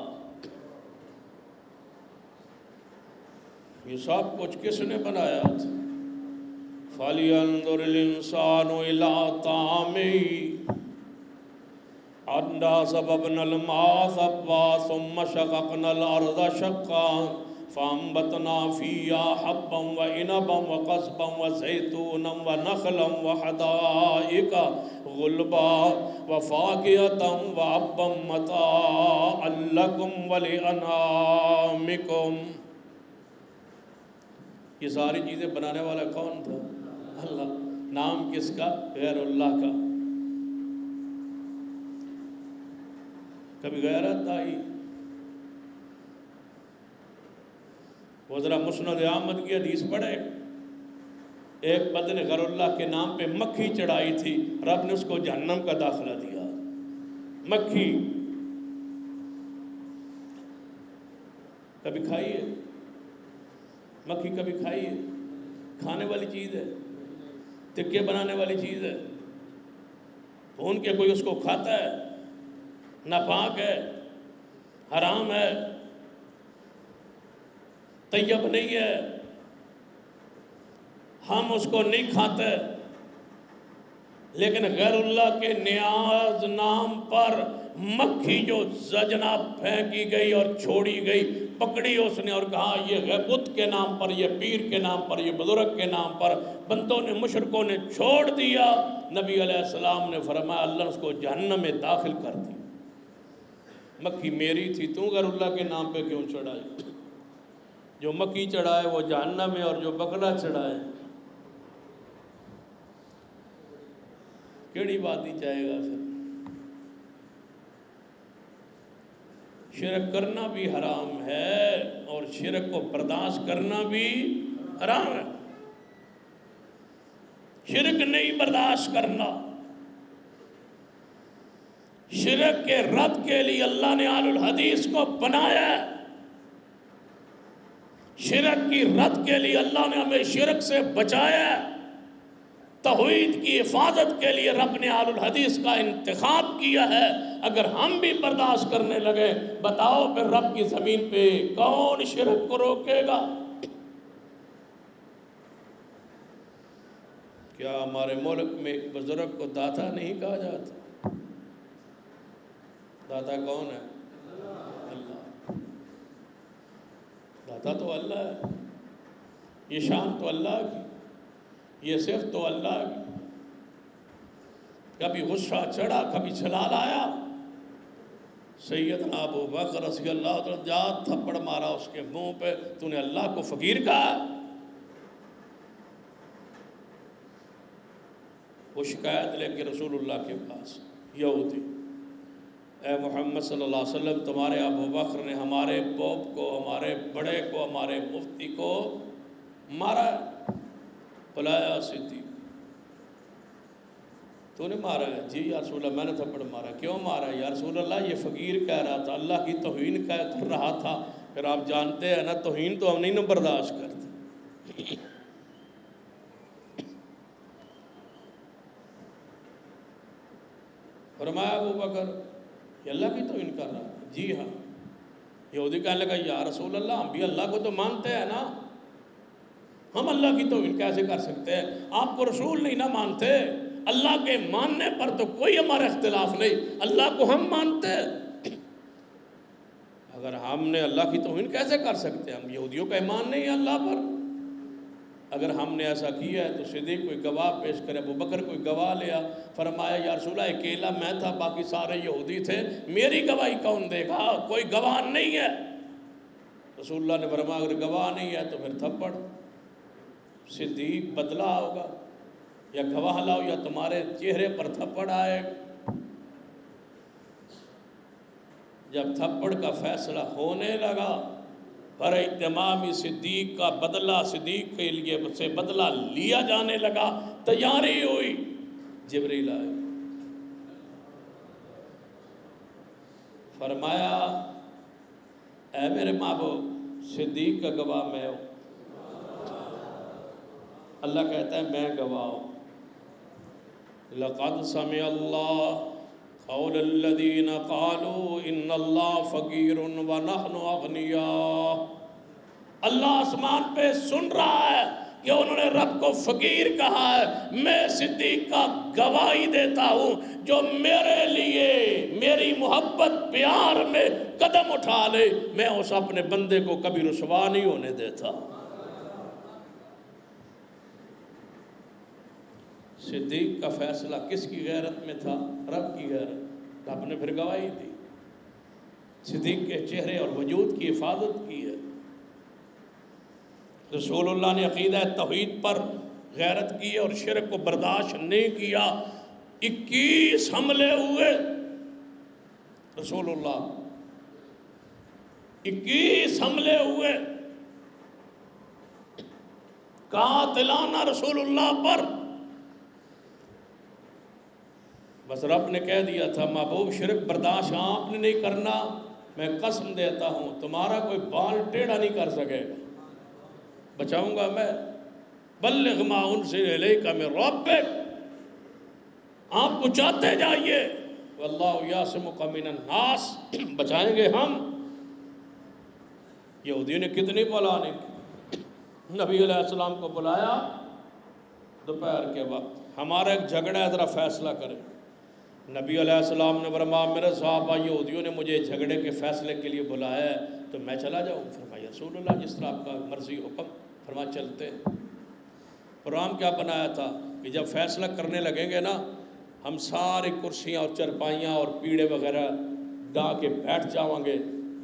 یہ سب کچھ کس نے بنایا تھا؟ فَلْيَنْظُرِ الْإِنسَانُ إِلَىٰ طَعَامِهِ أَنَّا صَبَبْنَا الْمَاءَ صَبًّا ثُمَّ شَقَقْنَا الْأَرْضَ شَقًّا فَأَنبَتْنَا فِيهَا حَبًّا وَعِنَبًا وَقَضْبًا وَزَيْتُونًا وَنَخْلًا وَحَدَائِقَ غُلْبًا وَفَاكِهَةً وَحَبًّا مَّتَاعًا لَّكُمْ وَلِأَنْعَامِكُمْ۔ یہ ساری چیزیں بنانے والا کون تھا؟ اللہ۔ نام کس کا؟ غیر اللہ کا۔ کبھی غیرت آئی؟ وہ ذرا مسند احمد کی حدیث پڑھے، ایک بندے نے غیر اللہ کے نام پہ مکھی چڑھائی تھی، رب نے اس کو جہنم کا داخلہ دیا۔ مکھی کبھی کھائی ہے؟ مکھی کبھی کھائی ہے؟ کھانے والی چیز ہے؟ تکے بنانے والی چیز ہے؟ بھون کے کوئی اس کو کھاتا ہے؟ ناپاک ہے، حرام ہے، طیب نہیں ہے، ہم اس کو نہیں کھاتے، لیکن غیر اللہ کے نیاز نام پر مکھی جو جناب پھینکی گئی اور چھوڑی گئی، پکڑی اس نے اور کہا یہ بت کے نام پر، یہ پیر کے نام پر، یہ بزرگ کے نام پر بندوں نے، مشرکوں نے چھوڑ دیا۔ نبی علیہ السلام نے فرمایا اللہ نے اس کو جہنم میں داخل کر دی۔ مکھی میری تھی، تو غیر اللہ کے نام پہ کیوں چڑھائی؟ جو مکھی چڑھائے وہ جہنم میں، اور جو بکرا چڑھائے کیڑی بات ہی چاہے گا پھر۔ شرک کرنا بھی حرام ہے اور شرک کو برداشت کرنا بھی حرام ہے۔ شرک نہیں برداشت کرنا۔ شرک کے رد کے لیے اللہ نے آل الحدیث کو بنایا ہے۔ شرک کی رد کے لیے اللہ نے ہمیں شرک سے بچایا ہے۔ توحید کی حفاظت کے لیے رب نے آل الحدیث کا انتخاب کیا ہے۔ اگر ہم بھی برداشت کرنے لگے، بتاؤ پھر رب کی زمین پہ کون شرک کو روکے گا؟ کیا ہمارے ملک میں ایک بزرگ کو داتا نہیں کہا جاتا؟ داتا کون ہے؟ اللہ۔ داتا تو اللہ ہے، یہ شان تو اللہ کی، یہ صرف تو اللہ کی۔ کبھی غصہ چڑھا، کبھی جلال آیا، سیدنا ابو بکر رضی اللہ عنہ جا تھپڑ مارا اس کے منہ پہ، تو نے اللہ کو فقیر کہا؟ وہ شکایت لے کے رسول اللہ کے پاس، یہودی، اے محمد صلی اللہ علیہ وسلم تمہارے ابو بکر نے ہمارے پوپ کو، ہمارے بڑے کو، ہمارے مفتی کو مارا ہے۔ بلایا صدیق، تو نے مارا ہے؟ جی یا رسول اللہ میں نے تھپڑ مارا۔ کیوں مارا ہے یا رسول اللہ؟ یہ فقیر کہہ رہا تھا، اللہ کی توہین کر رہا تھا۔ پھر آپ جانتے ہیں نا توہین تو ہم نہیں برداشت کرتے۔ فرمایا ابو بکر یہ اللہ کی توہین کر رہا ہے؟ جی ہاں۔ یہودی کہنے لگا یا رسول اللہ ہم بھی اللہ کو تو مانتے ہیں نا، ہم اللہ کی توہین کیسے کر سکتے ہیں؟ آپ کو رسول نہیں نہ مانتے، اللہ کے ماننے پر تو کوئی ہمارا اختلاف نہیں، اللہ کو ہم مانتے ہیں، اگر ہم نے اللہ کی توہین کیسے کر سکتے ہیں؟ ہم یہودیوں کا ایمان نہیں ہے اللہ پر۔ اگر ہم نے ایسا کیا ہے تو صدیق کوئی گواہ پیش کرے۔ ابو بکر کوئی گواہ لیا، فرمایا یا رسول اللہ اکیلا میں تھا، باقی سارے یہودی تھے، میری گواہی کون دے گا؟ کوئی گواہ نہیں ہے۔ رسول اللہ نے فرمایا اگر گواہ نہیں ہے تو پھر تھپڑ۔ صدیق بدلا ہوگا، یا گواہ لاؤ یا تمہارے چہرے پر تھپڑ آئے گا۔ جب تھپڑ کا فیصلہ ہونے لگا، پر اہتمامی صدیق کا بدلہ، صدیق کے لیے سے بدلہ لیا جانے لگا، تیاری ہوئی، جبریل آئے، فرمایا اے میرے محبوب صدیق کا گواہ میں ہوں۔ اللہ کہتا ہے میں گواہ ہوں۔ لقد سمع اللہ قول الذین قالوا ان اللہ فقیر ونحن اغنیاء۔ اللہ آسمان پہ سن رہا ہے کہ انہوں نے رب کو فقیر کہا ہے، میں صدیق کا گواہی دیتا ہوں جو میرے لیے میری محبت پیار میں قدم اٹھا لے میں اس اپنے بندے کو کبھی رسوا نہیں ہونے دیتا۔ صدیق کا فیصلہ کس کی غیرت میں تھا؟ رب کی غیرت۔ رب نے پھر گواہی دی، صدیق کے چہرے اور وجود کی حفاظت کی ہے۔ رسول اللہ نے عقیدہ توحید پر غیرت کی اور شرک کو برداشت نہیں کیا۔ 21 حملے ہوئے رسول اللہ، 21 حملے ہوئے قاتلانہ رسول اللہ پر۔ بس رب نے کہہ دیا تھا محبوب شرک برداشت آپ نے نہیں کرنا، میں قسم دیتا ہوں تمہارا کوئی بال ٹیڑھا نہیں کر سکے گا، بچاؤں گا میں۔ بلغ ما انزل الیک من ربک، آپ پہنچاتے جائیے، واللہ یعصمک من الناس، بچائیں گے ہم۔ یہودیوں نے کتنی بلانے کی، نبی علیہ السلام کو بلایا دوپہر کے وقت، ہمارا ایک جھگڑا ہے ذرا فیصلہ کریں۔ نبی علیہ السلام نے فرمایا میرے صحابہ یہودیوں نے مجھے جھگڑے کے فیصلے کے لیے بلایا ہے تو میں چلا جاؤں؟ فرمایا رسول اللہ جس طرح آپ کا مرضی حکم۔ فرمایا چلتے ہیں۔ پروگرام کیا بنایا تھا کہ جب فیصلہ کرنے لگیں گے نا ہم ساری کرسیاں اور چرپائیاں اور پیڑے وغیرہ ڈا کے بیٹھ جاؤں گے،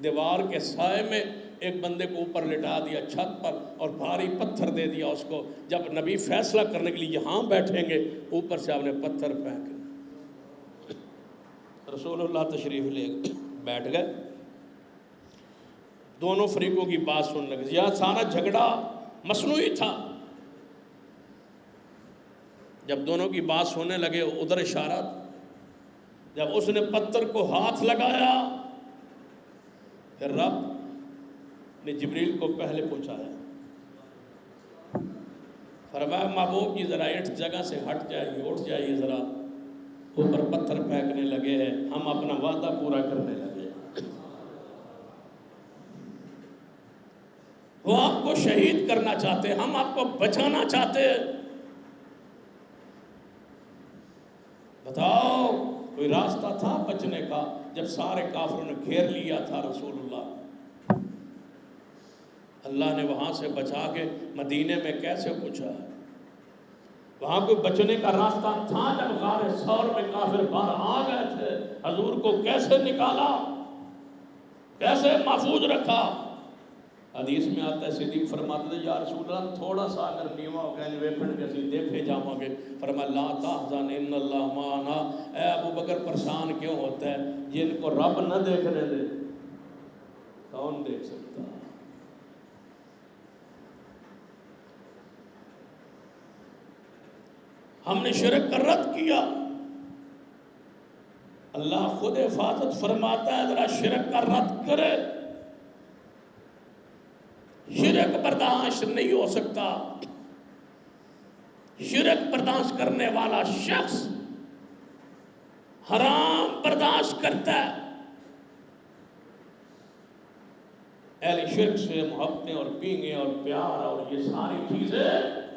دیوار کے سائے میں ایک بندے کو اوپر لٹا دیا چھت پر اور بھاری پتھر دے دیا اس کو، جب نبی فیصلہ کرنے کے لیے یہاں بیٹھیں گے اوپر سے آپ نے پتھر پھینک۔ رسول اللہ تشریف لے بیٹھ گئے، دونوں فریقوں کی بات سننے لگے۔ یہاں سارا جھگڑا مصنوعی تھا، جب دونوں کی بات سننے لگے ادھر اشارہ، جب اس نے پتھر کو ہاتھ لگایا پھر رب نے جبریل کو پہلے پہنچایا، فرمایا محبوب کی ذرا اٹھ جگہ سے ہٹ جائیے، اٹھ جائیے ذرا، اوپر پتھر پھینکنے لگے ہیں، ہم اپنا وعدہ پورا کرنے لگے۔ وہ آپ کو شہید کرنا چاہتے، ہم آپ کو بچانا چاہتے، بتاؤ کوئی راستہ تھا بچنے کا؟ جب سارے کافروں نے گھیر لیا تھا رسول اللہ، اللہ نے وہاں سے بچا کے مدینے میں کیسے پہنچا؟ وہاں کوئی بچنے کا راستہ تھا؟ جب غار ثور میں کافر باہر آ گئے تھے حضور کو کیسے نکالا، کیسے محفوظ رکھا؟ حدیث میں آتا ہے صدیق فرماتے تھے یا رسول اللہ تھوڑا سا اگر نیوا ہو گئے ویپن کے اسی دیکھے جاؤں گے، فرمایا لا تحزن ان اللہ معنا، اے ابو بکر پریشان کیوں ہوتا ہے، جن کو رب نہ دیکھنے دے کون دیکھ سکتا؟ ہم نے شرک کا رد کیا، اللہ خود حفاظت فرماتا ہے ذرا شرک کا رد کرے۔ شرک برداشت نہیں ہو سکتا، شرک برداشت کرنے والا شخص حرام برداشت کرتا ہے۔ اہل شرک سے محبتیں اور پینگیں اور پیار اور یہ ساری چیزیں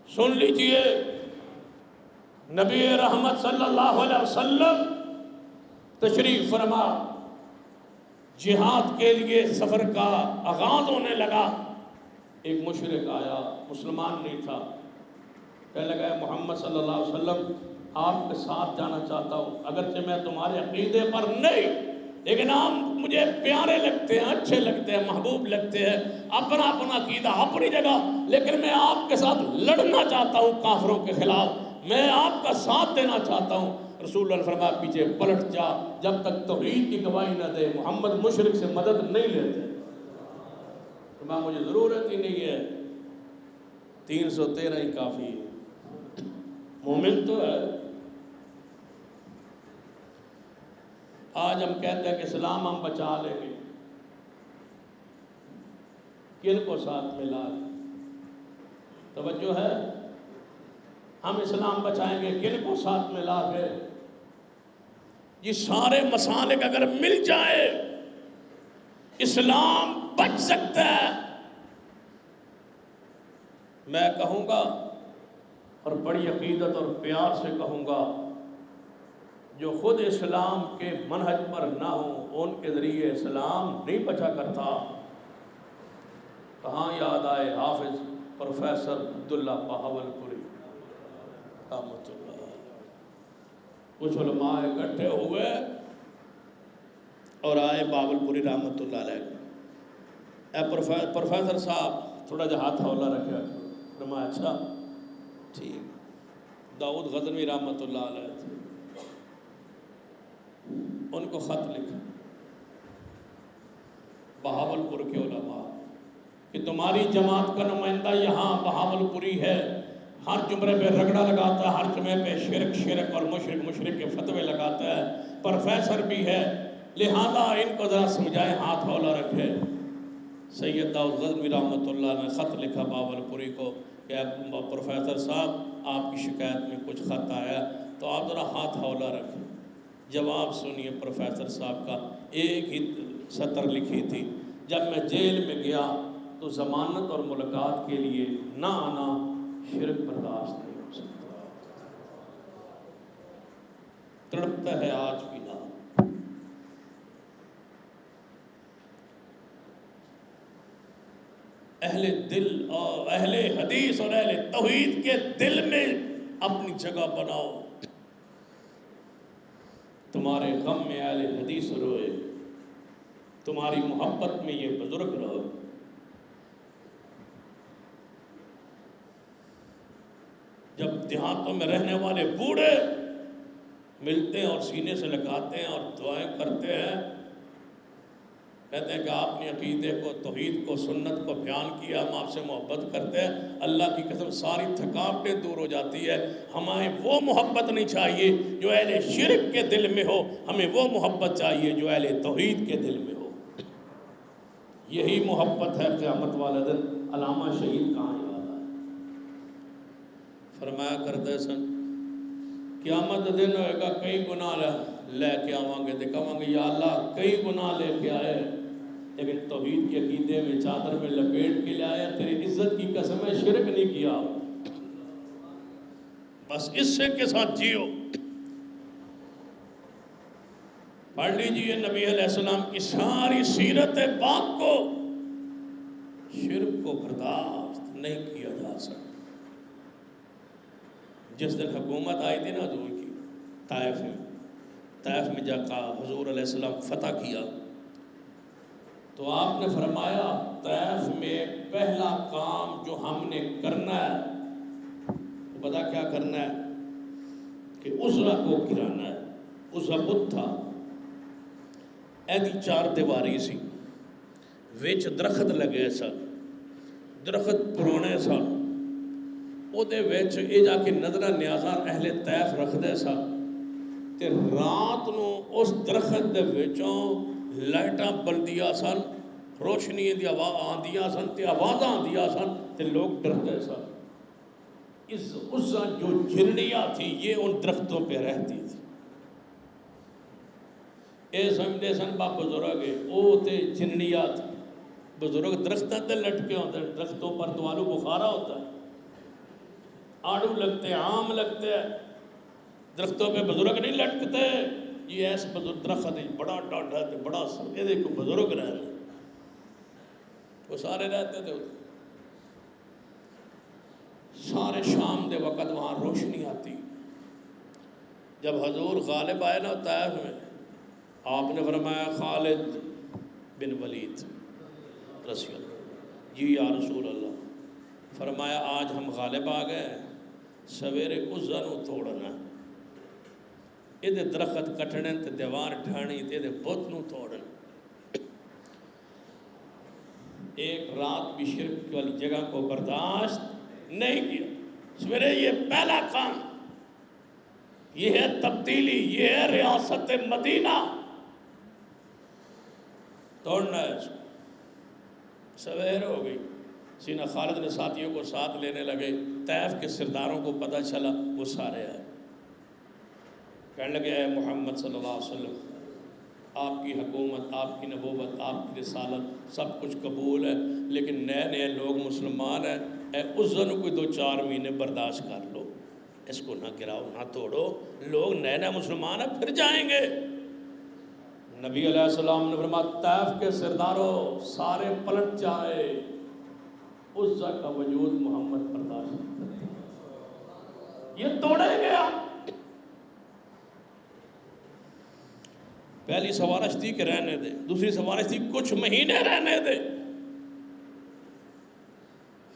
سن لیجئے، نبی رحمت صلی اللہ علیہ وسلم تشریف فرما، جہاد کے لیے سفر کا آغاز ہونے لگا، ایک مشرک آیا، مسلمان نہیں تھا، کہنے لگا محمد صلی اللہ علیہ وسلم آپ کے ساتھ جانا چاہتا ہوں، اگرچہ میں تمہارے عقیدے پر نہیں لیکن آپ مجھے پیارے لگتے ہیں، اچھے لگتے ہیں، محبوب لگتے ہیں، اپنا اپنا عقیدہ اپنی جگہ، لیکن میں آپ کے ساتھ لڑنا چاہتا ہوں کافروں کے خلاف، میں آپ کا ساتھ دینا چاہتا ہوں۔ رسول اللہ نے فرمایا پیچھے پلٹ جا، جب تک توحید کی گواہی نہ دے محمد مشرک سے مدد نہیں لیتے۔ فرمایا مجھے ضرورت ہی نہیں ہے، 313 ہی کافی ہے، مومن تو ہے۔ آج ہم کہتے ہیں کہ اسلام ہم بچا لیں گے، کن کو ساتھ ملا؟ توجہ ہے، ہم اسلام بچائیں گے کن کو ساتھ ملا کے؟ یہ سارے مسالک اگر مل جائے اسلام بچ سکتا ہے۔ میں کہوں گا اور بڑی عقیدت اور پیار سے کہوں گا، جو خود اسلام کے منہج پر نہ ہوں ان کے ذریعے اسلام نہیں بچا کرتا۔ کہاں یاد آئے حافظ پروفیسر عبداللہ بہاول پوری رحمۃ اللہ۔ کچھ علماء اکٹھے ہوئے اور آئے بہاول پوری رحمۃ اللہ علیہ، اے پروفیسر صاحب تھوڑا جا ہاتھ حوالہ رکھا۔ فرمایا اچھا ٹھیک۔ داؤد غزنوی رحمۃ اللہ علیہ تھے، ان کو خط لکھا بہاول پور کے علماء کہ تمہاری جماعت کا نمائندہ یہاں بہاول پوری ہے، ہر جمعے پہ رگڑا لگاتا ہے، ہر جمعے پہ شرک اور مشرک کے فتوے لگاتا ہے، پروفیسر بھی ہے، لہذا ان کو ذرا سمجھائیں، ہاتھ حوالہ رکھے۔ سید داؤد غزنوی رحمۃ اللہ نے خط لکھا بہاول پوری کو کہ پروفیسر صاحب آپ کی شکایت میں کچھ خط آیا تو آپ ذرا ہاتھ حوالہ رکھیں۔ جواب سنیے پروفیسر صاحب کا، ایک ہی سطر لکھی تھی، جب میں جیل میں گیا تو ضمانت اور ملاقات کے لیے نہ آنا شرک برداشت نہیں ہو سکتا، تڑپتا ہے آج بھی نہ۔ اہل دل اور اہل حدیث اور اہل توحید کے دل میں اپنی جگہ بناؤ۔ تمہارے غم میں اہل حدیث روئے، تمہاری محبت میں یہ بزرگ رہو۔ جب دیہاتوں میں رہنے والے بوڑھے ملتے ہیں اور سینے سے لگاتے ہیں اور دعائیں کرتے ہیں، کہتے ہیں کہ آپ نے عقیدے کو، توحید کو، سنت کو بیان کیا، ہم آپ سے محبت کرتے ہیں، اللہ کی قسم ساری تھکاوٹیں دور ہو جاتی ہے۔ ہمیں وہ محبت نہیں چاہیے جو اہل شرک کے دل میں ہو، ہمیں وہ محبت چاہیے جو اہل توحید کے دل میں ہو۔ یہی محبت ہے قیامت والے دن۔ علامہ شہید کہاں یاد آئے، فرمایا کرتے سن قیامت دن ہوئے گا، کئی گناہ لے کے آواں گے، دکھاواں گے یا اللہ کئی گناہ لے کے آئے، لیکن توحید کے عقیدے میں چادر میں لپیٹ کے لے آیا، تیری عزت کی قسم ہے شرک نہیں کیا، بس اس سے کے ساتھ جیو۔ پڑھ لیجئے نبی علیہ السلام کی ساری سیرت پاک کو، شرک کو برداشت نہیں کیا جا سکتا۔ جس دن حکومت آئی تھی نا حضور کی طائف میں جا کر حضور علیہ السلام فتح کیا تو آپ نے فرمایا طائف میں پہلا کام جو ہم نے کرنا ہے، تو پتا کیا کرنا ہے کہ عزہ کو گرانا ہے۔ عزہ بت تھا، ایدی 4 دیواری سی، وچ درخت لگے سن، درخت پرانے سن، او دے وچ اے جا کے نظرہ نیازاں اہل طائف رکھ دے سن، تے رات نو اس درخت دے وچوں لائٹاں بلدیاں سن، روشنی دی آندیاں سن تے آوازاں آندیاں سن تے لوگ ڈرتے سن۔ اس عزہ جو جنڑیاں تھی یہ ان درختوں پہ رہتی تھی، اے سمجھتے سن با بزرگ او تے جنڑیاں تھی۔ بزرگ درختوں تے لٹکے ہوتے ہیں، درختوں پر تو آلو بخارا ہوتا ہے، آڑو لگتے ہیں، آم لگتے ہیں، درختوں پہ بزرگ نہیں لٹکتے۔ یہ ایس درخت بڑا ڈاڈھا تے بڑا سر، یہ دیکھو بزرگ رہتے، وہ سارے رہتے تھے۔ سارے شام دے وقت وہاں روشنی آتی۔ جب حضور غالب آئے نا طائف میں، آپ نے فرمایا خالد بن ولید رضی اللہ، جی یا رسول اللہ، فرمایا آج ہم غالب آ گئے، سویرے عزہ نو توڑنا، یہ درخت کٹنے تے دیوار ڈھانی تے بت نو توڑنا۔ ایک رات بھی شرک والی جگہ کو برداشت نہیں کیا۔ سویرے یہ پہلا کام، یہ ہے تبدیلی، یہ ہے ریاست مدینہ، توڑنا ہے اس کو۔ سویر ہو گئی، سینہ خالد نے ساتھیوں کو ساتھ لینے لگے، طائف کے سرداروں کو پتہ چلا، وہ سارے آئے، کہنے لگے اے محمد صلی اللہ علیہ وسلم، آپ کی حکومت، آپ کی نبوت، آپ کی رسالت سب کچھ قبول ہے، لیکن نئے نئے لوگ مسلمان ہیں، اے عزن کوئی 2-4 مہینے برداشت کر لو، اس کو نہ گراؤ نہ توڑو، لوگ نئے نئے مسلمان ہیں پھر جائیں گے۔ نبی علیہ السلام نے فرمایا طائف کے سرداروں سارے پلٹ جائے، عزا کا وجود محمد برداشت نہیں کرتا، یہ توڑے گیا۔ پہلی سفارش تھی کہ رہنے دے، دوسری سفارش تھی کچھ مہینے رہنے دے۔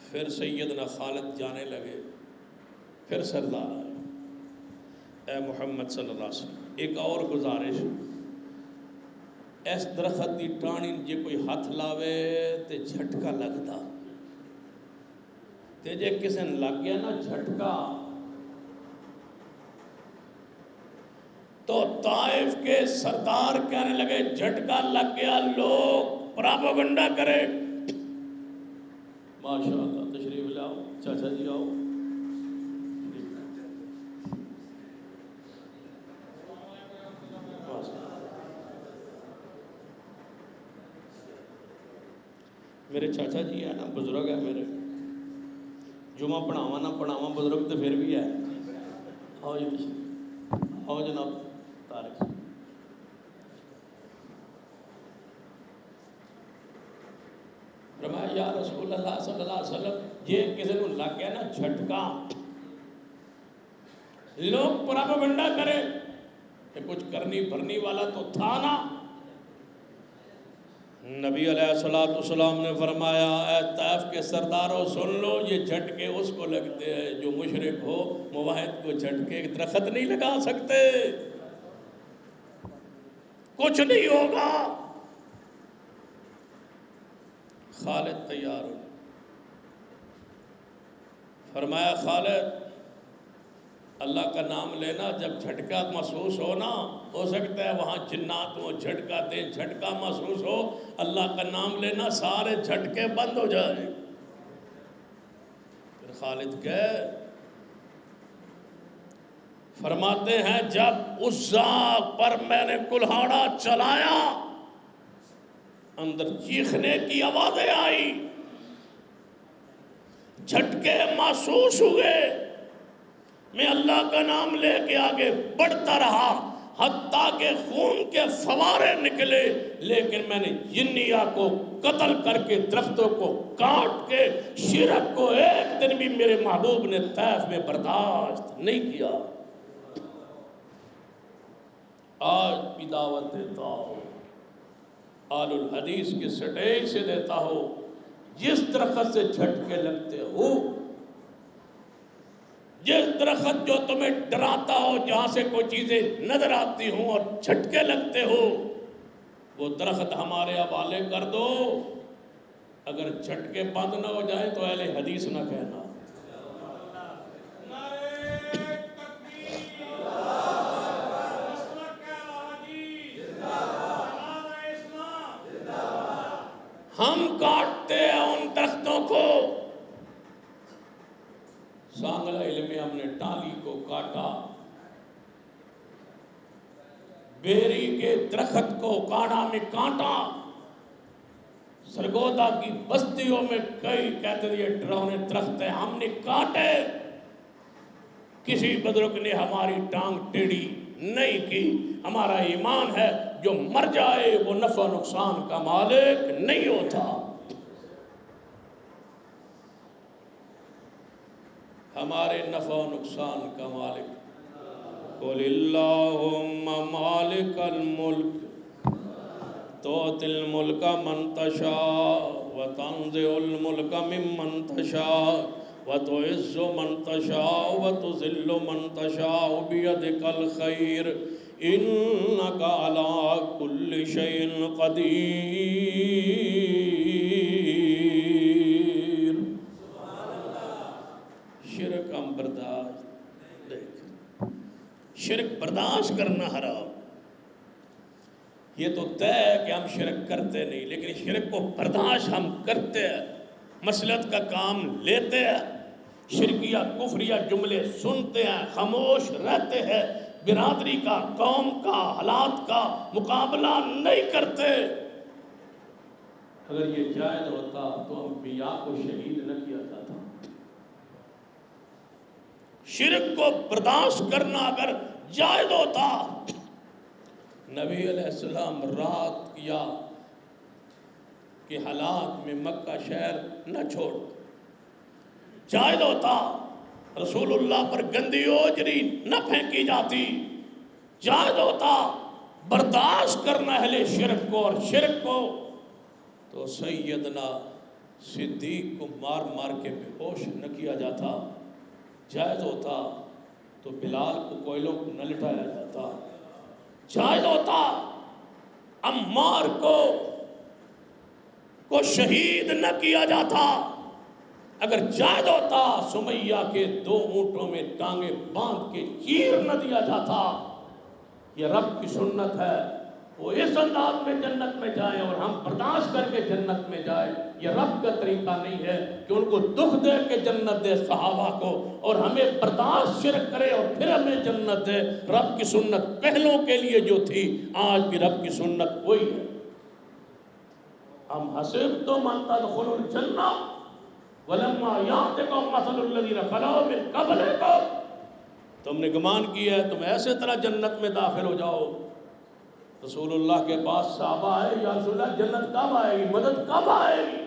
پھر سیدنا خالد جانے لگے، پھر سردار آئے، اے محمد صلی اللہ علیہ وسلم ایک اور گزارش، اس درخت دی ٹانی جے کوئی ہاتھ لاوے تے جھٹکا لگدا، تے جے کسے لگ گیا نا جھٹکا تو طائف کے سردار کہنے لگے جھٹکا لگ گیا، لوگ پراپیگنڈا کرے۔ ماشاءاللہ تشریف لاؤ چاچا جی، آؤ۔ میرے چاچا جی ہیں نا، بزرگ ہے میرے، جمعہ پڑھاواں نہ پڑھاواں بزرگ تو پھر بھی ہے۔ آؤ جی تشریف، آؤ جناب طارق۔ فرمایا یا رسول اللہ صلی اللہ علیہ وسلم یہ کسی کو لگ گیا نا جھٹکا، لوگ پراپیگنڈا کرے کہ کچھ کرنی بھرنی والا تو تھا نا۔ نبی علیہ السلام نے فرمایا اے طائف کے سرداروں سن لو، یہ جھٹکے اس کو لگتے ہیں جو مشرک ہو، موحد کو جھٹکے درخت نہیں لگا سکتے، کچھ نہیں ہوگا۔ خالد تیار ہو، فرمایا خالد اللہ کا نام لینا، جب جھٹکا محسوس ہو نا، ہو سکتا ہے وہاں جنات ہو جھٹکا دے، جھٹکا محسوس ہو، اللہ کا نام لینا سارے جھٹکے بند ہو جائے۔ پھر خالد کہے فرماتے ہیں جب عزا پر میں نے کلہاڑا چلایا اندر چیخنے کی آوازیں آئی، جھٹکے محسوس ہوئے، میں اللہ کا نام لے کے آگے بڑھتا رہا حتیٰ کہ خون کے فوارے نکلے، لیکن میں نے جنیہ کو قتل کر کے درختوں کو کاٹ کے شرک کو ایک دن بھی میرے محبوب نے طائف میں برداشت نہیں کیا۔ آج بھی دعوت دیتا ہوں، آل الحدیث کے سٹیج سے دیتا ہوں، جس درخت سے جھٹکے لگتے ہو، جس درخت جو تمہیں ڈراتا ہو، جہاں سے کوئی چیزیں نظر آتی ہوں اور جھٹکے لگتے ہو، وہ درخت ہمارے حوالے کر دو، اگر جھٹکے بند نہ ہو جائیں تو اہل حدیث نہ کہنا۔ ہم کاٹتے ہیں ان درختوں کو، سانگلہ علم ہم نے ٹالی کو کاٹا، بیری کے درخت کو کاڑا میں کاٹا، سرگودا کی بستیوں میں کئی کہتے ہیں یہ ڈراؤنے درخت ہیں، ہم نے کاٹے، کسی بزرگ نے ہماری ٹانگ ٹیڑھی نہیں کی۔ ہمارا ایمان ہے جو مر جائے وہ نفع و نقصان کا مالک نہیں ہوتا۔ ہمارے نفع و نقصان کا مالک قُلِ اللَّهُمَّ مَالِكَ الْمُلْكِ تُؤْتِي الْمُلْكَ مَنْ تَشَاءُ وَتَنزِعُ الْمُلْكَ مِمَّنْ تَشَاءُ وَتُعِزُّ مَنْ تَشَاءُ وَتُذِلُّ مَنْ تَشَاءُ بِيَدِكَ الْخَيْرُ إِنَّكَ عَلَىٰ كُلِّ شَيْءٍ قَدِيرٌ۔ شرک ہم برداشت دیکھ، شرک برداشت کرنا حرام، یہ تو طے ہے کہ ہم شرک کرتے نہیں، لیکن شرک کو برداشت ہم کرتے ہیں، مصلحت کا کام لیتے ہیں، شرکیہ کفریہ جملے سنتے ہیں، خاموش رہتے ہیں، برادری کا، قوم کا، حالات کا مقابلہ نہیں کرتے۔ اگر یہ جائز ہوتا تو انبیاء کو شہید نہ کیا جاتا۔ شرک کو برداشت کرنا اگر جائز ہوتا، نبی علیہ السلام رات یا کے حالات میں مکہ شہر نہ چھوڑ، جائز ہوتا رسول اللہ پر گندی اوجری نہ پھینکی جاتی، جائز ہوتا برداشت کرنا اہل شرک کو اور شرک کو، تو سیدنا صدیق کو مار مار کے بے ہوش نہ کیا جاتا، جائز ہوتا تو بلال کو کوئلوں کو نہ لٹایا جاتا، جائز ہوتا عمار کو شہید نہ کیا جاتا، اگر جائز ہوتا سمیہ کے 2 اونٹوں میں ٹانگیں باندھ کے چیر نہ دیا جاتا۔ یہ رب کی سنت ہے، وہ اس انداز میں جنت میں جائے اور ہم برداشت کر کے جنت میں جائے، یہ رب کا طریقہ نہیں ہے کہ ان کو دکھ دے کے جنت دے صحابہ کو اور ہمیں برداشت شرک کرے اور پھر ہمیں جنت دے۔ رب کی سنت پہلوں کے لیے جو تھی آج بھی رب کی سنت وہی ہے۔ ام حسبتم ان تدخلوا الجنہ ولما یاتکم مثل الذین خلوا من قبلکم، تم نے گمان کیا ہے تم ایسے طرح جنت میں داخل ہو جاؤ۔ رسول اللہ کے پاس صحابہ آئے، یا رسول اللہ جنت کب آئے گی، مدد کب آئے گی؟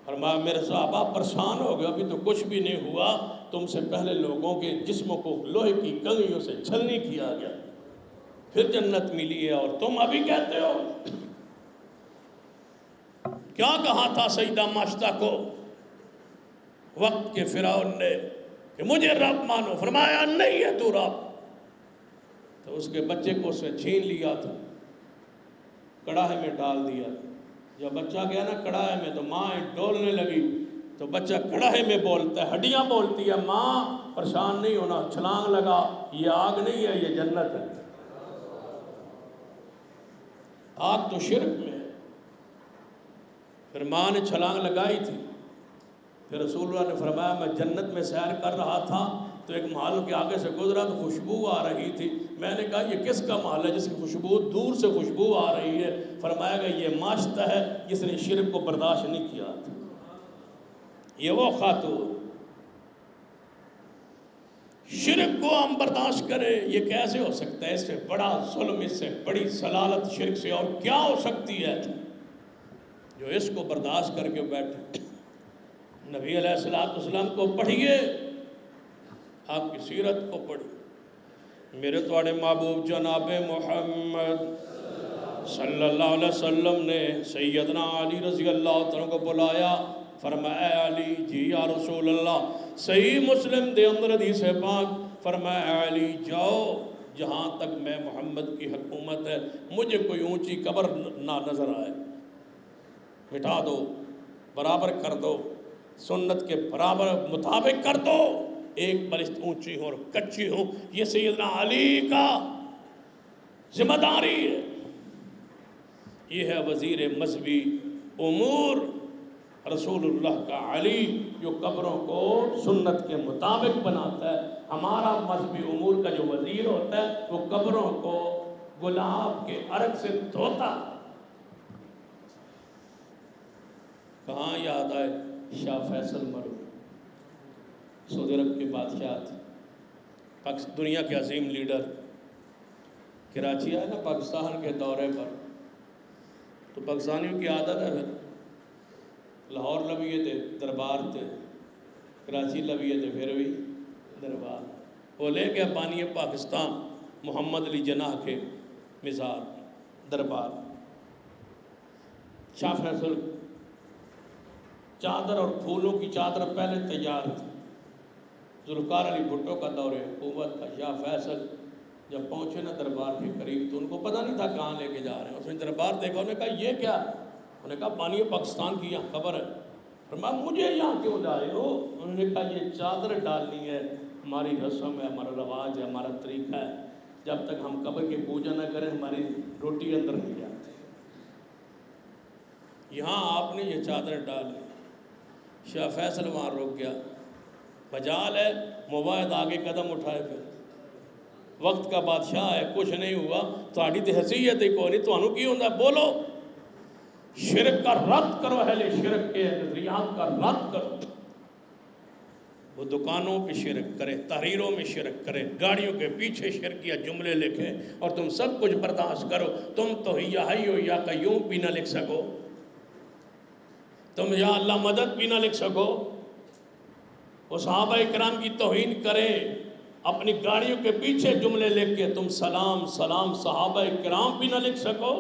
فرمایا میرے صحابہ پریشان ہو گئے، ابھی تو کچھ بھی نہیں ہوا، تم سے پہلے لوگوں کے جسموں کو لوہے کی کنگھیوں سے چھلنی کیا گیا، پھر جنت ملی ہے اور تم ابھی کہتے ہو۔ کیا کہا تھا سیدہ ماشطہ کو وقت کے فرعون نے کہ مجھے رب مانو؟ فرمایا نہیں ہے تو رب، تو اس کے بچے کو اس سے چھین لیا تھا، کڑاہے میں ڈال دیا۔ جب بچہ گیا نا کڑاہے میں تو ماں ڈولنے لگی، تو بچہ کڑاہے میں بولتا ہے، ہڈیاں بولتی ہے، ماں پریشان نہیں ہونا، چھلانگ لگا، یہ آگ نہیں ہے یہ جنت ہے۔ آگ تو شرک میں ہے۔ پھر ماں نے چھلانگ لگائی تھی، پھر رسول اللہ نے فرمایا میں جنت میں سیر کر رہا تھا تو ایک محل کے آگے سے گزرا تو خوشبو آ رہی تھی، میں نے کہا یہ کس کا محل ہے جس کی خوشبو دور سے خوشبو آ رہی ہے؟ فرمایا کہ یہ ماشطہ ہے جس نے شرک کو برداشت نہیں کیا تھا، یہ وہ خاتون۔ شرک کو ہم برداشت کریں، یہ کیسے ہو سکتا ہے؟ اس سے بڑا ظلم، اس سے بڑی ضلالت شرک سے اور کیا ہو سکتی ہے جو اس کو برداشت کر کے بیٹھے۔ نبی علیہ السلام کو پڑھیے، آپ کی سیرت کو پڑھیے۔ میرے تواڈے محبوب جناب محمد صلی اللہ علیہ وسلم نے سیدنا علی رضی اللہ عنہ کو بلایا، فرمایا اے علی جی یا رسول اللہ، صحیح مسلم دے اندر حدیث پاک، فرمایا اے علی جاؤ، جہاں تک میں محمد کی حکومت ہے مجھے کوئی اونچی قبر نہ نظر آئے، مٹا دو، برابر کر دو، سنت کے برابر مطابق کر دو، ایک بلست اونچی ہو اور کچی ہو، یہ سیدنا علی کا ذمہ داری ہے۔ یہ ہے وزیر مذہبی امور رسول اللہ کا علی، جو قبروں کو سنت کے مطابق بناتا ہے۔ ہمارا مذہبی امور کا جو وزیر ہوتا ہے وہ قبروں کو گلاب کے عرق سے دھوتا۔ کہاں یاد آئے شاہ فیصل مرحوم، سعودی عرب کے بادشاہ تھے، دنیا کے عظیم لیڈر، کراچی آئے نا پاکستان کے دورے پر، تو پاکستانیوں کی عادت ہے، پھر لاہور لبیے تھے دربار تھے، کراچی لبیے تھے پھر بھی دربار، وہ لے گیا بانی پاکستان محمد علی جناح کے مزار دربار۔ شاہ فیصل چادر اور پھولوں کی چادر پہلے تیار تھی، ذوالفقار علی بھٹو کا دور حکومت کا۔ شاہ فیصل جب پہنچے نا دربار کے قریب تو ان کو پتہ نہیں تھا کہاں لے کے جا رہے ہیں، اس نے دربار دیکھا، انہوں نے کہا یہ کیا ہے؟ انہوں نے کہا بانی پاکستان کی یہاں قبر ہے۔ فرمایا مجھے یہاں کیوں لا رہے ہو؟ انہوں نے کہا یہ چادر ڈالنی ہے، ہماری رسم ہے، ہمارا رواج ہے، ہمارا طریقہ ہے، جب تک ہم قبر کی پوجا نہ کریں ہماری روٹی اندر نہیں جاتی، یہاں آپ نے یہ چادر ڈال لی۔ شاہ فیصل وہاں رک گیا، مجال ہے مباحث آگے قدم اٹھائے، پھر وقت کا بادشاہ ہے، کچھ نہیں ہوا، تھوڑی تو حیثیت ہی کوئی نہیں، تھانوں کی ہوتا بولو، شرک کا رد کرو، اہل شرک کے نظریات کا رد کرو۔ وہ دکانوں پہ شرک کرے، تحریروں میں شرک کرے، گاڑیوں کے پیچھے شرکیہ جملے لکھے اور تم سب کچھ برداشت کرو، تم تو یا حیو یا قیوم بھی نہ لکھ سکو، تم یا اللہ مدد بھی نہ لکھ سکو، وہ صحابہ اکرام کی توہین کرے، اپنی گاڑیوں کے پیچھے جملے لکھ کے تم سلام سلام صحابہ اکرام بھی نہ لکھ سکو۔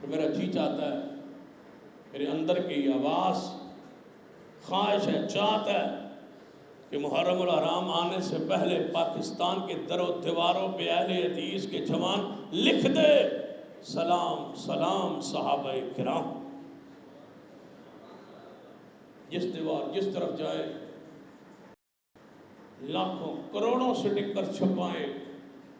میرا جی چاہتا ہے، میرے اندر کی آواز خواہش ہے، چاہت ہے کہ محرم الحرام آنے سے پہلے پاکستان کے در و دیواروں پہ اہل حدیث کے جوان لکھ دے سلام سلام صحابہ کرام۔ جس دیوار جس طرف جائے لاکھوں کروڑوں سٹکر چھپائیں،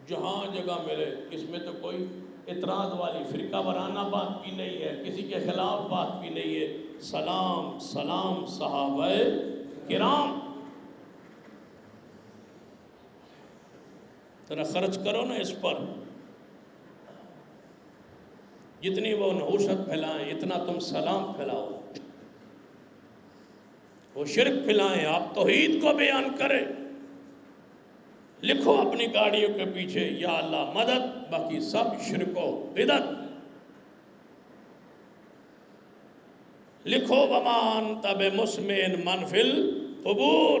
جہاں جگہ ملے، اس میں تو کوئی اعتراض والی فرقہ وارانہ بات بھی نہیں ہے، کسی کے خلاف بات بھی نہیں ہے، سلام سلام صحابہ کرام۔ ذرا خرچ کرو نا اس پر، جتنی وہ نحوست پھیلائیں اتنا تم سلام پھیلاؤ، وہ شرک پھیلائیں آپ توحید کو بیان کریں، لکھو اپنی گاڑیوں کے پیچھے یا اللہ مدد، باقی سب شرک و بدعت، لکھو وما انت بمسمع من فی القبور،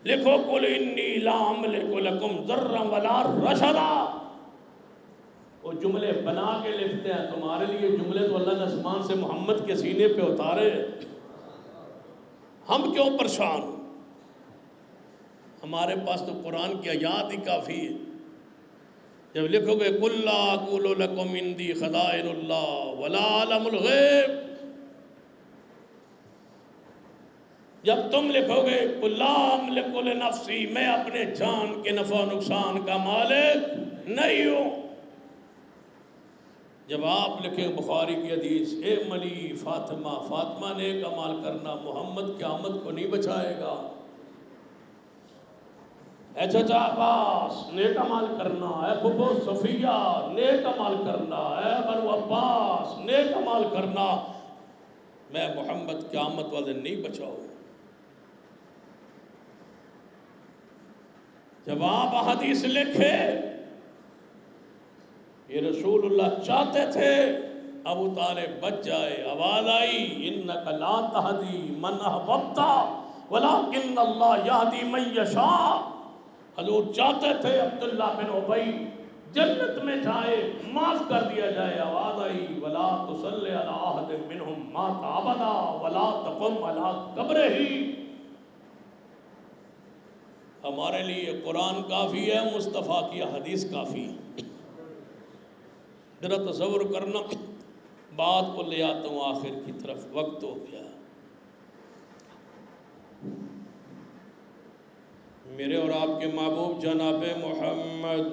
لکھو قل انی لا املک لکم ضرا ولا رشدا۔ وہ جملے بنا کے لکھتے ہیں، تمہارے لیے جملے تو اللہ نے آسمان سے محمد کے سینے پہ اتارے، ہم کیوں پریشان؟ ہمارے پاس تو قرآن کی آیات ہی کافی ہے۔ جب لکھو گے قُلْ لَا أَقُولُ لَكُمْ عِنْدِي خَزَائِنُ اللَّهِ وَلَا أَعْلَمُ الْغَيْبَ، جب تم لکھو گے قُلْ لَا أَمْلِكُ لِنَفْسِي، میں اپنے جان کے نفع و نقصان کا مالک نہیں ہوں، جب آپ لکھیں بخاری کی حدیث اے ملی فاطمہ، فاطمہ نے ایک عمل کرنا محمد قیامت کو نہیں بچائے گا، اے چچا عباس نیک عمل کرنا، اے پھپھو صفیہ نیک عمل کرنا، اے بنو عباس نیک عمل کرنا، میں محمد قیامت والے نہیں بچاؤں۔ جب آپ حدیث لکھے، یہ رسول اللہ چاہتے تھے ابو طالب بچ جائے، آواز آئی انک لا تہدی من احببت ولکن اللہ یہدی من یشاء، حضور چاہتے تھے عبداللہ بن ابی جنت میں جائے، معاف کر دیا جائے، آواز آئی ولا تصلی علی احد منہم مات ابدا ولا تقم علی قبرہ۔ ہمارے لیے قرآن کافی ہے، مصطفیٰ کی حدیث کافی ہے۔ ذرا تصور کرنا، بات کو لے آتا ہوں آخر کی طرف، وقت ہو گیا۔ میرے اور آپ کے محبوب جناب محمد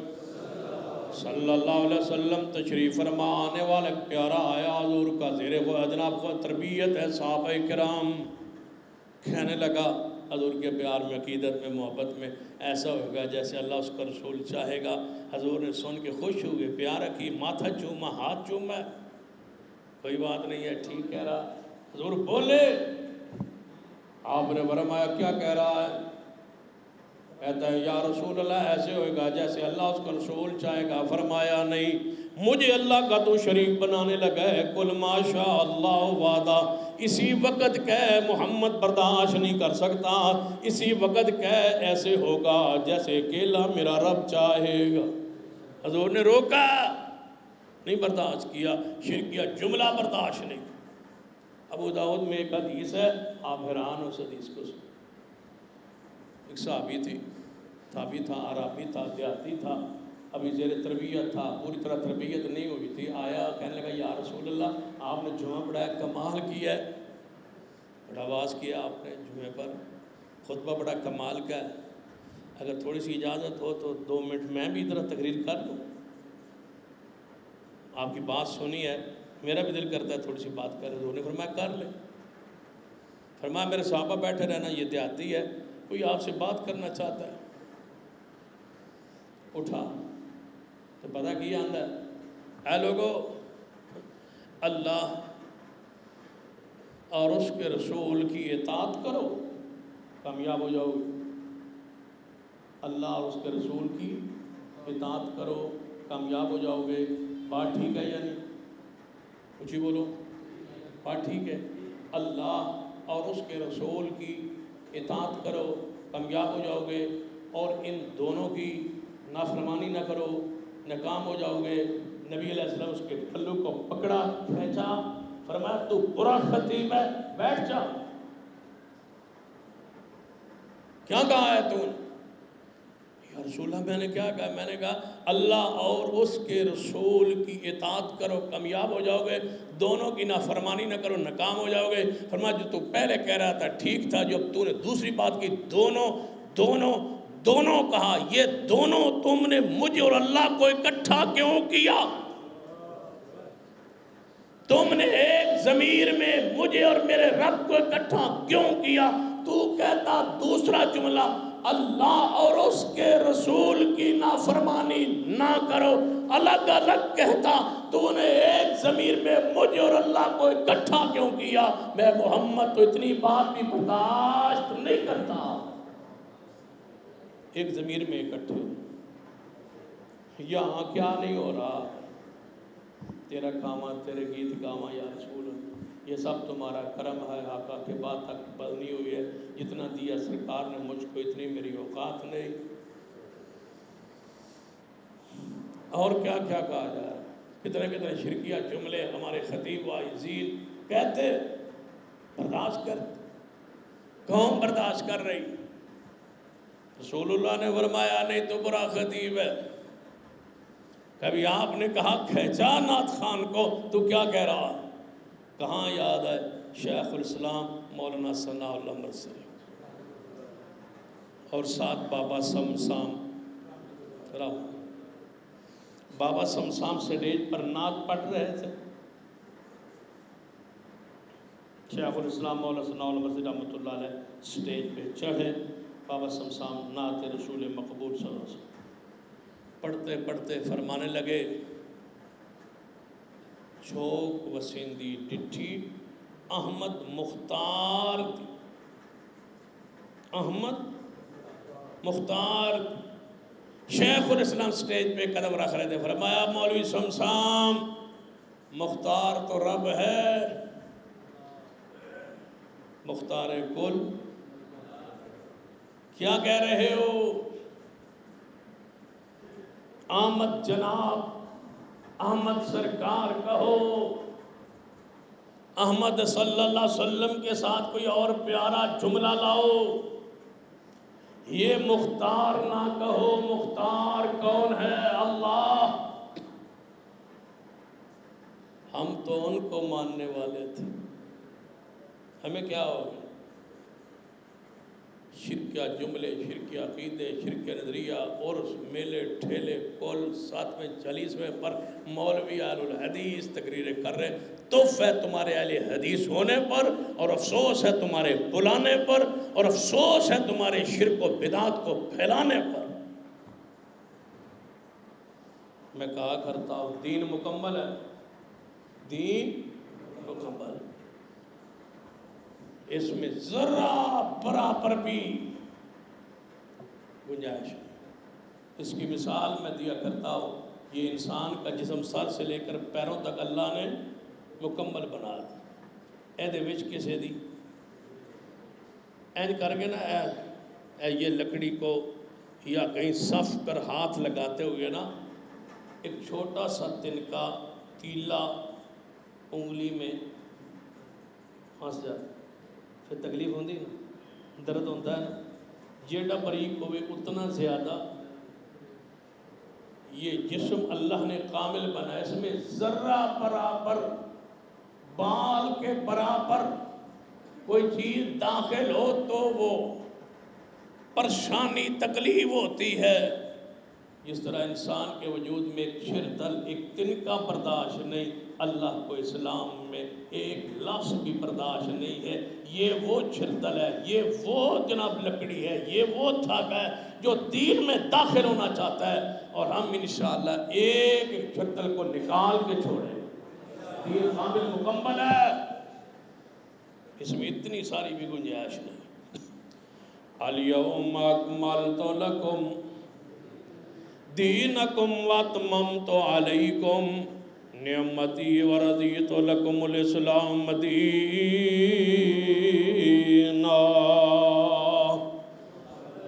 صلی اللہ علیہ وسلم تشریف فرما آنے والا پیارا آیا، حضور کا زیر جناب کو تربیت ہے، صحابہ کرام کہنے لگا حضور کے پیار میں، عقیدت میں، محبت میں ایسا ہوگا جیسے اللہ اس کا رسول چاہے گا۔ حضور نے سن کے خوش ہوئے، پیار رکھی، ماتھا چوما، ہاتھ چوما، کوئی بات نہیں ہے، ٹھیک کہہ رہا۔ حضور بولے، آپ نے فرمایا کیا کہہ رہا ہے؟ کہتا ہے یا رسول اللہ ایسے ہوئے گا جیسے اللہ اس کا رسول چاہے گا۔ فرمایا نہیں، مجھے اللہ کا تو شریک بنانے لگا ہے، قل ما شاء اللہ وعدہ، اسی وقت کہہ محمد برداشت نہیں کر سکتا، اسی وقت کہہ ایسے ہوگا جیسے اکیلا میرا رب چاہے گا۔ حضور نے روکا، نہیں برداشت کیا، شرکیہ جملہ برداشت نہیں۔ ابو داؤد میں ایک حدیث ہے، آپ حیران ہو اس حدیث کو سن۔ ایک صحابی تھی، تابعی تھا، عربی تھا، دیہاتی تھا، ابھی زیر تربیت تھا، پوری طرح تربیت نہیں ہوئی تھی، آیا کہنے لگا یا رسول اللہ آپ نے جمعہ بڑا کمال کیا ہے، بڑا آواز کیا آپ نے جمعے پر، خطبہ بڑا کمال کا ہے، اگر تھوڑی سی اجازت ہو تو 2 منٹ میں بھی ذرا تقریر کر لوں، آپ کی بات سنی ہے، میرا بھی دل کرتا ہے تھوڑی سی بات کریں۔ حضور نے فرمایا کر لیں۔ فرمایا میرے صحابہ بیٹھے رہنا، یہ دیہاتی ہے، کوئی آپ سے بات کرنا چاہتا ہے۔ اٹھا تو پتہ کیا آندہ ہے، اے لوگو، اللہ اور اس کے رسول کی اطاعت کرو، کامیاب ہو جاؤ گے۔ اللہ اور اس کے رسول کی اطاعت کرو، کامیاب ہو جاؤ گے۔ بات ٹھیک ہے یا نہیں؟ کچھ ہی بولو، بات ٹھیک ہے؟ اللہ اور اس کے رسول کی اطاعت کرو، کامیاب ہو جاؤ گے، اور ان دونوں کی نافرمانی نہ کرو، ناکام ہو جاؤ گے۔ نبی علیہ السلام اس کے پھلو کو پکڑا، کھینچا، فرمایا تو برا خطیب ہے، بیٹھ جا۔ کیا کہا ہے تو نے؟ یا رسول اللہ میں نے کیا کہا؟ میں نے کہا اللہ اور اس کے رسول کی اطاعت کرو، کامیاب ہو جاؤ گے، دونوں کی نافرمانی نہ کرو، ناکام ہو جاؤ گے۔ فرمایا جو تو پہلے کہہ رہا تھا ٹھیک تھا، جو اب تو نے دوسری بات کی، دونوں کہا، یہ دونوں تم نے مجھے اور اللہ کو اکٹھا کیوں کیا؟ تم نے ایک ضمیر میں مجھے اور میرے رب کو اکٹھا کیوں کیا؟ تو کہتا دوسرا جملہ، اللہ اور اس کے رسول کی نافرمانی نہ کرو، الگ الگ کہتا، تو نے ایک ضمیر میں مجھے اور اللہ کو اکٹھا کیوں کیا؟ میں محمد تو اتنی بات بھی برداشت نہیں کرتا۔ ایک ضمیر میں اکٹھے، یہاں کیا نہیں ہو رہا؟ تیرا کاما، تیرے گیت گاما یا رسول، یہ سب تمہارا کرم ہے، آقا کے بعد تک بنی ہوئی ہے، جتنا دیا سرکار نے مجھ کو اتنی میری اوقات نہیں۔ اور کیا کیا کہا جائے، کتنے شرکیہ جملے ہمارے خطیب و عزیز کہتے، برداشت کر، قوم برداشت کر رہی۔ رسول اللہ نے فرمایا نہیں تو برا خطیب ہے۔ کبھی آپ نے کہا کھینچا نعت خان کو، تو کیا کہہ رہا؟ کہاں یاد ہے شیخ الاسلام مولانا ثناء اللہ مرسلی اور ساتھ بابا سمسام رہا۔ بابا سمسام سٹیج پر نعت پڑھ رہے تھے، شیخ الاسلام مولانا ثناء اللہ مرسلی رحمۃ اللہ علیہ سٹیج پہ چڑھے، بابا سمسام نعت رسول مقبول صلی اللہ علیہ وسلم پڑھتے پڑھتے فرمانے لگے، چوک وسیندی ڈٹھی احمد مختار دی، احمد مختار دی۔ شیخ الاسلام سٹیج پہ قدم رکھ رہے تھے، فرمایا مولوی سمسام، مختار تو رب ہے، مختار کل کیا کہہ رہے ہو؟ آمد جناب، احمد سرکار کہو، احمد صلی اللہ علیہ وسلم کے ساتھ کوئی اور پیارا جملہ لاؤ، یہ مختار نہ کہو، مختار کون ہے؟ اللہ۔ ہم تو ان کو ماننے والے تھے، ہمیں کیا ہوگا؟ شرکیہ جملے، شرکیہ عقیدے، شرکیہ نظریہ، اور میلے ٹھیلے کل 7ویں 40ویں پر مولوی اہل الحدیث تقریریں کر رہے، تف ہے تمہارے اہل حدیث ہونے پر، اور افسوس ہے تمہارے بلانے پر، اور افسوس ہے تمہارے شرک و بدعات کو پھیلانے پر۔ میں کہا کرتا ہوں دین مکمل ہے، دین مکمل، اس میں ذرا برابر بھی گنجائش نہیں۔ اس کی مثال میں دیا کرتا ہوں، یہ انسان کا جسم سر سے لے کر پیروں تک اللہ نے مکمل بنا دی، ایدے وچ کسے دی اینج کر کے نا یہ لکڑی کو یا کہیں صف پر ہاتھ لگاتے ہوئے نا ایک چھوٹا سا تنکا تیلا انگلی میں پھنس جاتا، پھر تکلیف ہوندی نا، درد ہوتا ہے نا، جیڑا بریک ہوئے اتنا زیادہ یہ جسم اللہ نے کامل بنایا، اس میں ذرہ برابر، بال کے برابر کوئی چیز داخل ہو تو وہ پریشانی تکلیف ہوتی ہے۔ جس طرح انسان کے وجود میں ایک چھردل، ایک تنکا برداشت نہیں، اللہ کو اسلام میں ایک لفظ بھی برداشت نہیں ہے۔ یہ وہ چھردل ہے، یہ وہ جناب لکڑی ہے، یہ وہ دھاگا ہے جو دین میں داخل ہونا چاہتا ہے، اور ہم انشاءاللہ ایک ایک چھردل کو نکال کے چھوڑیں۔ دین کامل مکمل ہے۔ اس میں اتنی ساری بھی گنجائش نہیں. الیوم اکملت لکم دینکم واتممت علیکم نعمتی ورضیت لکم الاسلام دینا.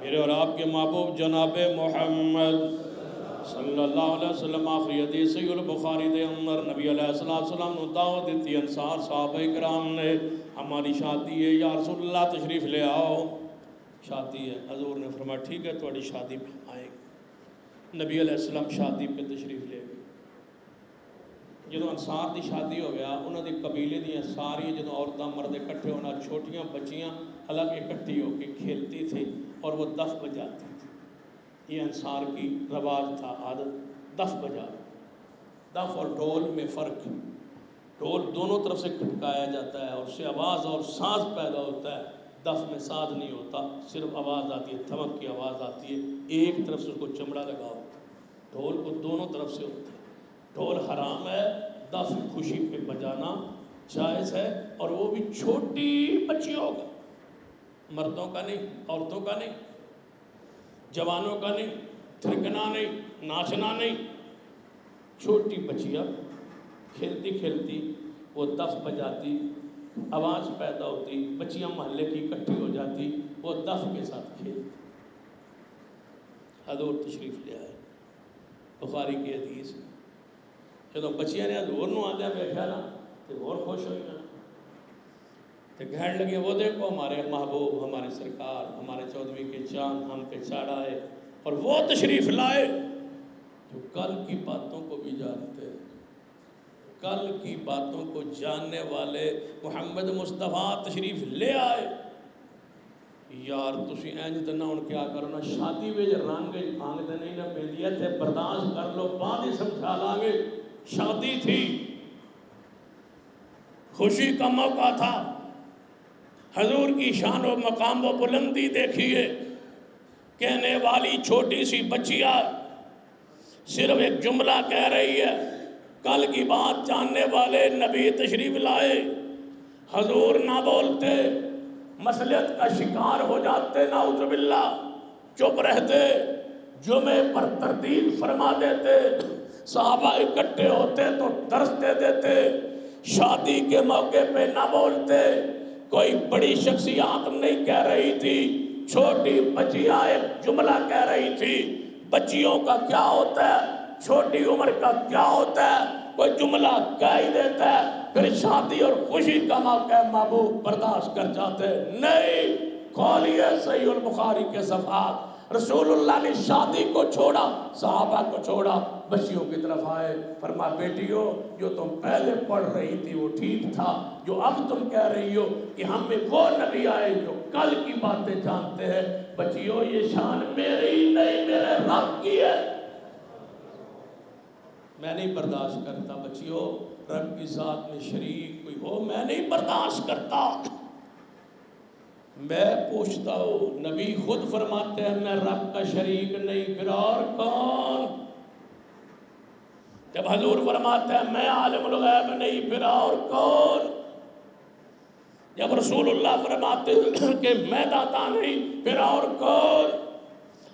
میرے اور آپ کے محبوب جناب محمد صلی اللہ علیہ وسلم آخری حدیث صحیح البخاری دے اندر نبی علیہ السلام نے دعوت دیتی. انصار صحابہ کرام نے ہماری شادی ہے یا رسول اللہ تشریف لے آؤ. شادی ہے. حضور نے فرمایا ٹھیک ہے تھوڑی شادی پہ آئے. نبی علیہ السلام شادی پہ تشریف لے گئے. جدو انصار دی شادی ہو گیا انہوں دی قبیلے دیا ساری جدو عورتیں مرد اکٹھے ہونا چھوٹیاں بچیاں الگ اکٹھی ہو کے کھیلتی تھی اور وہ دف بجاتی تھی. یہ انصار کی رواج تھا عادت دف بجا. دف اور ڈھول میں فرق. ڈھول دونوں طرف سے کھٹکایا جاتا ہے اور اس سے آواز اور ساز پیدا ہوتا ہے. دف میں ساز نہیں ہوتا صرف آواز آتی ہے تھمک کی آواز آتی ہے. ایک طرف سے اس کو چمڑا لگا ہوتا ہے. ڈھول کو دونوں طرف سے ہوتا ہے. ڈھول حرام ہے. دف خوشی پہ بجانا جائز ہے اور وہ بھی چھوٹی بچیوں کا. مردوں کا نہیں عورتوں کا نہیں جوانوں کا نہیں تھرکنا نہیں ناچنا نہیں. چھوٹی بچیاں کھیلتی کھیلتی وہ دف بجاتی آواز پیدا ہوتی بچیاں محلے کی اکٹھی ہو جاتی وہ دف کے ساتھ کھیلتی. حضور تشریف لے آئے. بخاری کی حدیث جب بچیاں نے حضور نو آدھا بیٹھا نا تو اور خوش ہوئی نا تو کہنے لگے وہ دیکھو ہمارے محبوب ہمارے سرکار ہمارے چودھویں کے چاند ہم پہ چڑھائے اور وہ تشریف لائے جو کل کی باتوں کو بھی جانتے ہیں. کل کی باتوں کو جاننے والے محمد مصطفیٰ تشریف لے آئے. یار تسی اینج تے نہ ہن کیا کرنا شادی وچ رنگ بھنگ تے نہیں نہ پیندی تے برداشت کر لو بعد ہی سمجھا لاں گے. شادی تھی خوشی کا موقع تھا. حضور کی شان و مقام و بلندی دیکھیے. کہنے والی چھوٹی سی بچیا صرف ایک جملہ کہہ رہی ہے. کل کی بات جاننے والے نبی تشریف لائے. حضور نہ بولتے مصلحت کا شکار ہو جاتے نعوذ باللہ. چپ رہتے جمعے پر تردید فرما دیتے. صحابہ اکٹھے ہوتے تو درس دے دیتے. شادی کے موقع پہ نہ بولتے. کوئی بڑی شخصیات نہیں کہہ رہی تھی چھوٹی بچیاں ایک جملہ کہہ رہی تھی. بچیوں کا کیا ہوتا ہے چھوٹی عمر کا کیا ہوتا ہے کوئی جملہ کہہ ہی دیتا ہے پھر شادی اور خوشی کا موقع محبوب برداشت کر جاتے. نہیں کھولیے صحیح البخاری کے صفحات. رسول اللہ نے شادی کو چھوڑا صحابہ کو چھوڑا بچیوں کی طرف آئے. فرما بیٹیوں جو تم پہلے پڑھ رہی تھی وہ ٹھیک تھا. جو اب تم کہہ رہی ہو کہ ہم میں وہ نبی آئے جو کل کی باتیں جانتے ہیں. بچیوں یہ شان میری نہیں میرے رب کی ہے. میں نہیں برداشت کرتا بچیوں رب کی ذات میں شریک کوئی ہو میں نہیں برداشت کرتا. میں پوچھتا ہوں نبی خود فرماتے ہیں میں رب کا شریک نہیں پھر اور کون. جب حضور فرماتے ہیں میں عالم الغیب نہیں پھر اور کون. جب رسول اللہ فرماتے ہیں کہ میں داتا نہیں پھر اور کون.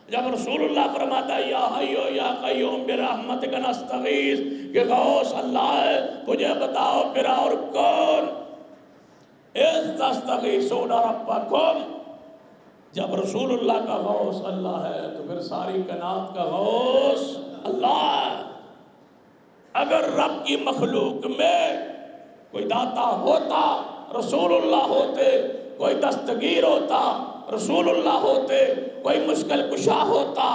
جب رسول اللہ فرماتا ہے یا حیو یا قیوم برحمتک نستغیث کہ غوث اللہ ہے مجھے بتاؤ پھر اور کون. اذ تستغیثون ربکم جب رسول اللہ کا غوث اللہ ہے تو پھر ساری کائنات کا غوث اللہ ہے. اگر رب کی مخلوق میں کوئی داتا ہوتا رسول اللہ ہوتے. کوئی دستگیر ہوتا رسول اللہ ہوتے. کوئی مشکل کشا ہوتا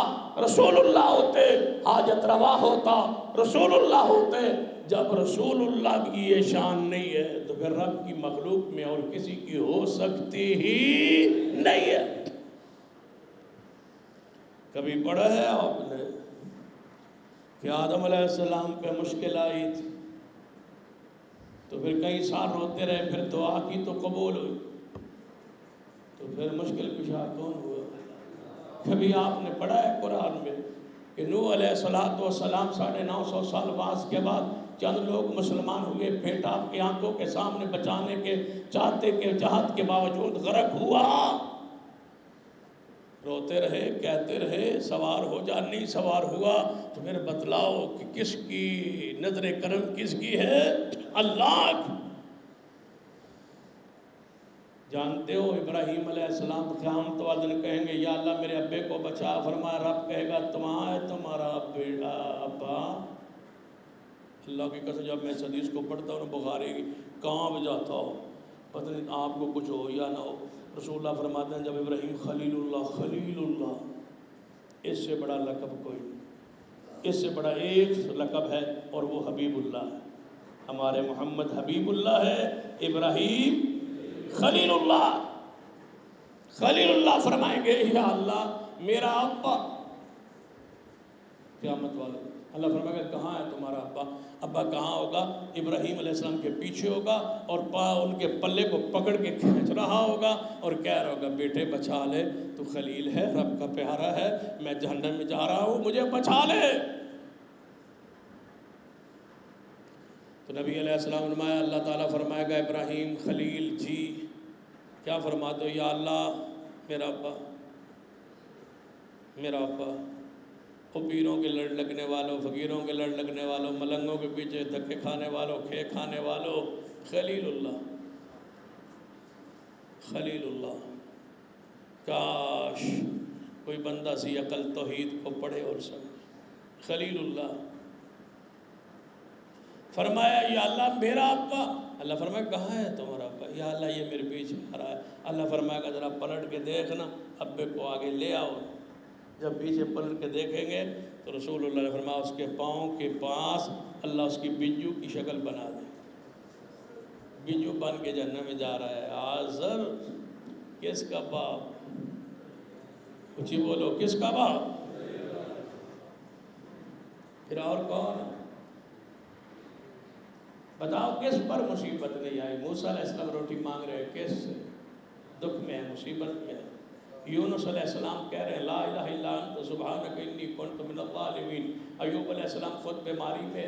رسول اللہ ہوتے. حاجت روا ہوتا رسول اللہ ہوتے. جب رسول اللہ کی یہ شان نہیں ہے تو پھر رب کی مخلوق میں اور کسی کی ہو سکتی ہی نہیں ہے. کبھی پڑھا ہے آپ نے کہ آدم علیہ السلام پہ مشکل آئی تھی تو پھر کئی سال روتے رہے پھر دعا کی تو قبول ہوئی تو پھر مشکل کشا کون ہوا. کبھی آپ نے پڑھا ہے قرآن میں کہ نوح علیہ السلام 950 سال بعد چند لوگ مسلمان ہوئے، بیٹا آپ کی آنکھوں کے سامنے بچانے کے چاہتے کے جہاد کے باوجود غرق ہوا، روتے رہے، کہتے رہے سوار ہو جا، نہیں سوار ہوا تو پھر بتلاؤ کہ کس کی نظر کرم کس کی ہے؟ اللہ کی۔ جانتے ہو ابراہیم علیہ السلام قیامت والے دن کہیں گے یا اللہ میرے ابے کو بچا، فرمایا رب کہے گا تمہارا بیٹا ابا، اللہ کی قسم جب میں اس حدیث کو پڑھتا ہوں بخاری کی کانپ جاتا ہو، پتہ نہیں آپ کو کچھ ہو یا نہ ہو۔ رسول اللہ فرماتے ہیں جب ابراہیم خلیل اللہ، اس سے بڑا لقب کوئی نہیں، اس سے بڑا ایک لقب ہے اور وہ حبیب اللہ ہے۔ ہمارے محمد حبیب اللہ ہے، ابراہیم خلیل اللہ۔ خلیل اللہ فرمائیں گے یا اللہ میرا ابا، قیامت والے اللہ فرمائے گا کہاں ہے تمہارا ابا؟ ابا کہاں ہوگا؟ ابراہیم علیہ السلام کے پیچھے ہوگا اور ان کے پلے کو پکڑ کے کھینچ رہا ہوگا اور کہہ رہا ہوگا بیٹے بچا لے، تو خلیل ہے، رب کا پیارا ہے، میں جہنم میں جا رہا ہوں، مجھے بچا لے۔ تو نبی علیہ السلام فرمایا، اللہ تعالیٰ فرمائے گا ابراہیم خلیل جی کیا فرما دو؟ یا اللہ میرا ابا، میرا ابا، وہ پیروں کے لڑ لگنے والوں، فقیروں کے لڑ لگنے والوں، ملنگوں کے پیچھے دھکے کھانے والوں، کھے کھانے والوں، خلیل اللہ، خلیل اللہ۔ کاش کوئی بندہ سی عقل توحید کو پڑھے اور سمجھے۔ خلیل اللہ فرمایا یا اللہ میرا ابا، اللہ فرمایا کہاں ہے تمہارا ابا؟ یا اللہ یہ میرے پیچھے آ رہا ہے۔ اللہ فرمائے گا ذرا پلٹ کے دیکھنا، ابے کو آگے لے آؤ۔ جب پیچھے پلٹ کے دیکھیں گے تو رسول اللہ نے فرمایا اس کے پاؤں کے پاس اللہ اس کی بجو کی شکل بنا دے، بجو بن کے جہنم میں جا رہا ہے۔ آزر کس کا باپ؟ کچھ ہی بولو، کس کا باپ؟ پھر اور کون؟ بتاؤ کس پر مصیبت نہیں آئی؟ موسیٰ علیہ السلام روٹی مانگ رہے ہیں، کس سے؟ دکھ میں ہے، مصیبت میں ہے۔ یونس علیہ السلام کہہ رہے ہیں لا الہ الا انت سبحانک انی کنت من الظالمین۔ ایوب علیہ السلام خود بیماری میں،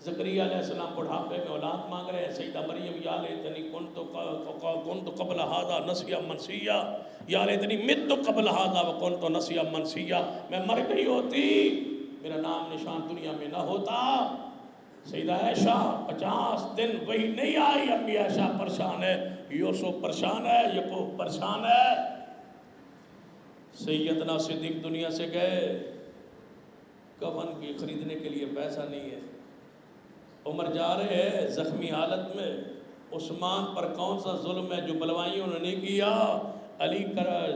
زکریا علیہ السلام بڑھاپے میں اولاد مانگ رہے ہیں۔ سیدہ مریم یا لیتنی کنت قبل ھذا نسیا منسیا، یا لیتنی مت قبل ھذا وکنت نسیا منسیا، میں مر گئی ہوتی، میرا نام نشان دنیا میں نہ ہوتا۔ سیدہ عائشہ 50 دن وہی نہیں آئی، امی عائشہ پریشان ہے، یوسف پریشان ہے، یعقوب پریشان ہے۔ سیدنا صدیق دنیا سے گئے، کفن کی خریدنے کے لیے پیسہ نہیں ہے۔ عمر جا رہے ہیں زخمی حالت میں، عثمان پر کون سا ظلم ہے جو بلوائیوں نے نہیں کیا؟ علی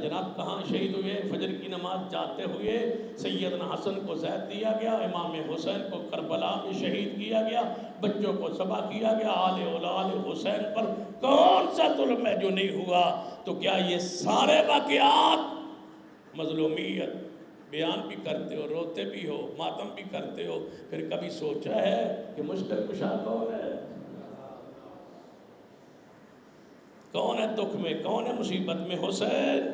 جناب کہاں شہید ہوئے؟ فجر کی نماز جاتے ہوئے سیدنا حسن کو زید دیا گیا، امام حسین کو کربلا میں شہید کیا گیا، بچوں کو ذبح کیا گیا، آل حسین پر کون سا ظلم ہے جو نہیں ہوا؟ تو کیا یہ سارے واقعات مظلومیت بیان بھی کرتے ہو، روتے بھی ہو، ماتم بھی کرتے ہو، پھر کبھی سوچا ہے کہ مشکل کشا کون ہے؟ کون ہے دکھ میں، کون ہے مصیبت میں؟ حسین۔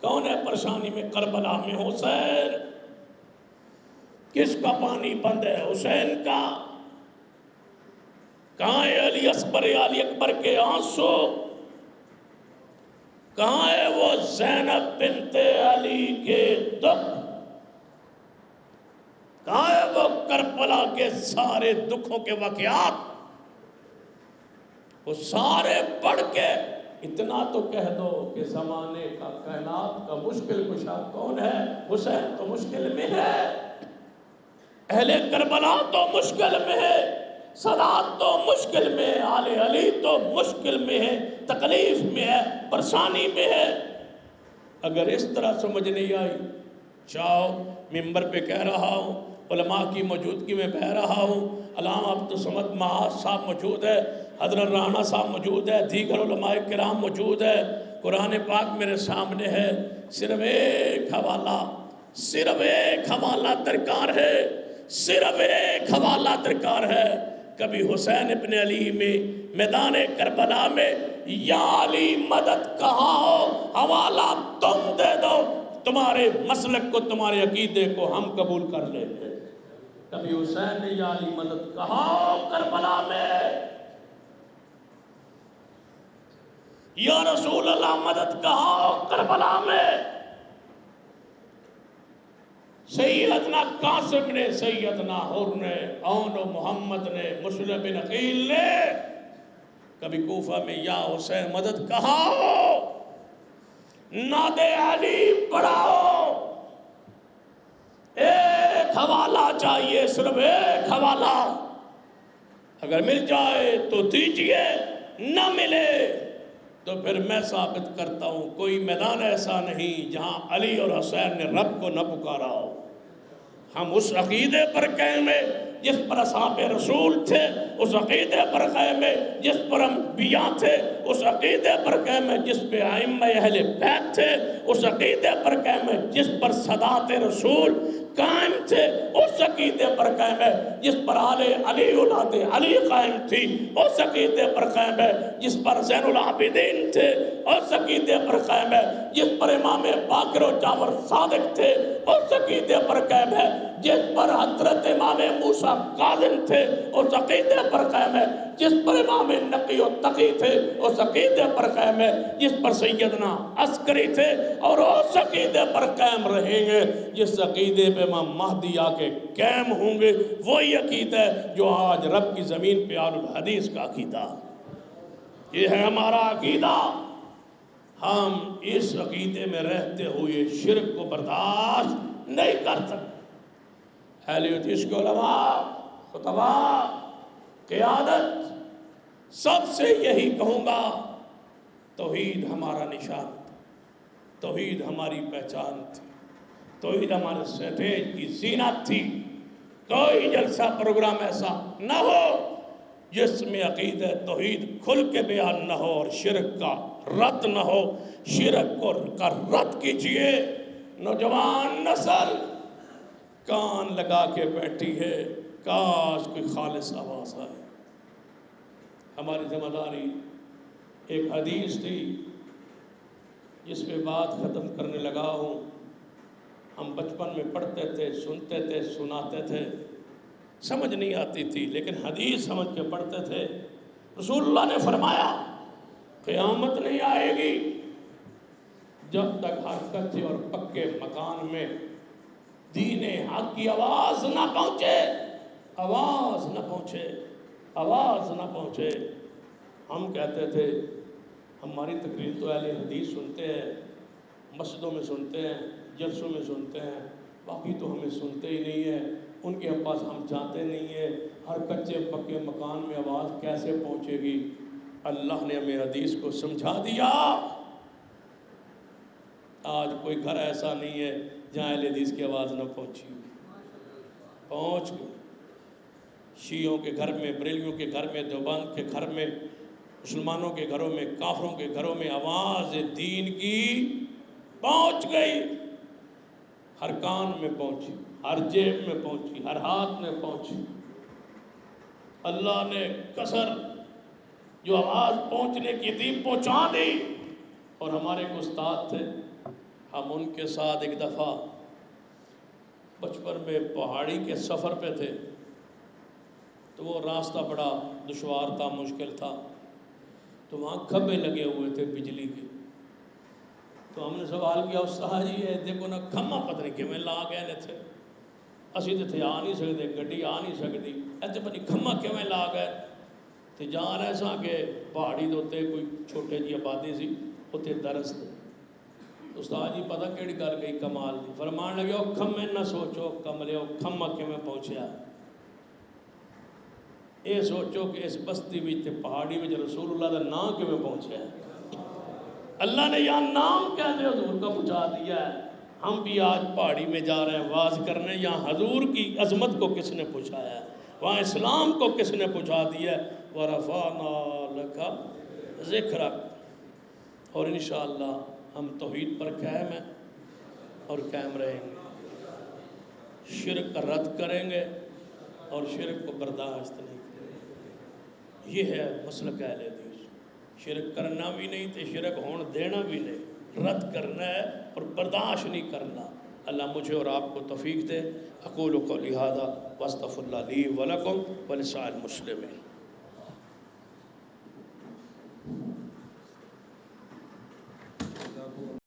کون ہے پریشانی میں؟ کربلا میں حسین۔ کس کا پانی بند ہے؟ حسین کا۔ کہاں ہے علی اصغر، علی اکبر کے آنسو؟ کہاں ہے وہ زینب بنت علی کے دکھ؟ کہاں ہے وہ کربلا کے سارے دکھوں کے واقعات؟ وہ سارے پڑھ کے اتنا تو کہہ دو کہ زمانے کا کائنات کا مشکل کشا کون ہے؟ حسین تو مشکل میں ہے، اہل کربلا تو مشکل میں ہے، سادات تو مشکل میں ہے، آل علی تو مشکل میں ہے، تکلیف میں ہے، پریشانی میں ہے۔ اگر اس طرح سمجھ نہیں آئی، چاہو ممبر پہ کہہ رہا ہوں، علماء کی موجودگی میں کہہ رہا ہوں، علامہ عبدالصمد معاذ صاحب موجود ہے، حضرت رانا صاحب موجود ہے، دیگر علماء کرام موجود ہے، قرآن پاک میرے سامنے ہے، صرف ایک حوالہ درکار ہے، صرف ایک حوالہ درکار ہے۔ کبھی حسین ابن علی میں میدان کربلا میں یا علی مدد کہا ہو، حوالہ تم دے دو، تمہارے مسلک کو، تمہارے عقیدے کو ہم قبول کر لیں گے۔ کبھی حسین نے یا علی مدد کہا کربلا میں، یا رسول اللہ مدد کہا کربلا میں، سیدنا قاسم نے، سیدنا حر نے، اون و محمد نے، مسلم بن عقیل نے کبھی کوفہ میں یا حسین مدد کہا، ناد علی پڑھاؤ، ایک حوالہ چاہیے، صرف ایک حوالہ، اگر مل جائے تو دیجئے، نہ ملے تو پھر میں ثابت کرتا ہوں کوئی میدان ایسا نہیں جہاں علی اور حسین نے رب کو نہ پکارا ہو۔ ہم اس عقیدے پر قائم ہیں جس پر اصحاب رسول تھے، اس عقیدے پر قائم ہیں جس پر انبیاء تھے، اس عقیدے پر قائم ہیں جس پہ ائمہ اہل بیت تھے، اس عقیدے پر قائم ہیں جس پر سادات رسول قائم تھے، اس عقیدے پر قائم ہے جس پر آل علی اولاد علی قائم تھی، اس عقیدے پر قائم ہے جس پر زین العابدین تھے، اس عقیدے پر قائم ہے جس پر امام باقر و جعفر صادق تھے، اس عقیدے پر قائم ہے جس پر حضرت امام موسیٰ کاظم تھے، اس عقیدے پر قائم ہے جس پر امام نقی و تقی تھے، اس عقیدے پر قائم ہے جس پر سیدنا عسکری تھے، اور اس عقیدے پر قائم رہیں گے جس عقیدے پہ امام مہدی آ کے قائم ہوں گے۔ وہی عقیدہ ہے جو آج رب کی زمین پہ اہل الحدیث کا عقیدہ، یہ ہے ہمارا عقیدہ۔ ہم اس عقیدے میں رہتے ہوئے شرک کو برداشت نہیں کر سکتے۔ اہل حدیث کے علماء، خطباء، قیادت، سب سے یہی کہوں گا، توحید ہمارا نشان تھا، توحید ہماری پہچان تھی، توحید ہمارے سٹیج کی زینت تھی۔ کوئی جلسہ پروگرام ایسا نہ ہو جس میں عقیدہ توحید کھل کے بیان نہ ہو اور شرک کا رد نہ ہو۔ شرک کا رد کیجئے۔ نوجوان نسل کان لگا کے بیٹھی ہے، کاش کوئی خالص آواز آئے۔ ہماری ذمہ داری، ایک حدیث تھی جس پہ بات ختم کرنے لگا ہوں، ہم بچپن میں پڑھتے تھے، سنتے تھے، سناتے تھے، سمجھ نہیں آتی تھی، لیکن حدیث سمجھ کے پڑھتے تھے۔ رسول اللہ نے فرمایا قیامت نہیں آئے گی جب تک ہر کچے اور پکے مکان میں دین حق کی آواز نہ پہنچے، آواز نہ پہنچے، آواز نہ پہنچے۔ ہم کہتے تھے ہماری تقریر تو اہل حدیث سنتے ہیں، مسجدوں میں سنتے ہیں، جلسوں میں سنتے ہیں، باقی تو ہمیں سنتے ہی نہیں ہے، ان کے پاس ہم جاتے نہیں ہیں، ہر کچے پکے مکان میں آواز کیسے پہنچے گی؟ اللہ نے ہمیں حدیث کو سمجھا دیا۔ آج کوئی گھر ایسا نہیں ہے جہاں اہل حدیث کی آواز نہ پہنچی، پہنچ گئی۔ شیعوں کے گھر میں، بریلیوں کے گھر میں، دیوبند کے گھر میں، مسلمانوں کے گھروں میں، کافروں کے گھروں میں آواز دین کی پہنچ گئی، ہر کان میں پہنچی، ہر جیب میں پہنچی، ہر ہاتھ میں پہنچی۔ اللہ نے کثر جو آواز پہنچنے کی تھی پہنچا دی۔ اور ہمارے ایک استاد تھے، ہم ان کے ساتھ ایک دفعہ بچپن میں پہاڑی کے سفر پہ تھے، تو وہ راستہ بڑا دشوار تھا، مشکل تھا، تو وہاں کھمبے لگے ہوئے تھے بجلی کے۔ تو ہم نے سوال کیا استاد جی یہ دیکھو نا کھمبا پتہ نہیں کیویں لا گئے نے تھے، اسی تو تھے آ نہیں سکتے، گڈی آ نہیں سکتی، ایسے پتہ نہیں کھمبا کیویں لا گئے۔ تو جان ایسا کہ پہاڑی دوتے کوئی چھوٹے جی آبادی سی، اتنے درس تھے۔ استاد جی پتہ کیڑی گل گئی کمال دی، فرمان لگے او کھمے نہ سوچو کملے او کھمبا کیویں پہنچیا، اے سوچو کہ اس بستی میں تے پہاڑی میں رسول اللہ دا نام کیویں پہنچیا۔ اللہ نے یہاں نام کہتے حضور کا پہنچا دیا ہے۔ ہم بھی آج پہاڑی میں جا رہے ہیں واز کرنے، یہاں حضور کی عظمت کو کس نے پہنچایا ہے، وہاں اسلام کو کس نے پہنچا دیا ہے۔ وَرَفَعْنَا لَكَ ذِكْرَكَ۔ اور انشاءاللہ ہم توحید پر قائم ہیں اور قائم رہیں گے، شرک کا رد کریں گے اور شرک کو برداشت نہیں کریں گے۔ یہ ہے مسلک اہل حدیث، شرک کرنا بھی نہیں تے شرک ہون دینا بھی نہیں، رد کرنا ہے اور برداشت نہیں کرنا۔ اللہ مجھے اور آپ کو توفیق دے. اقول قولی ھذا واستغفر اللہ لی ولکم ولسائر المسلمین.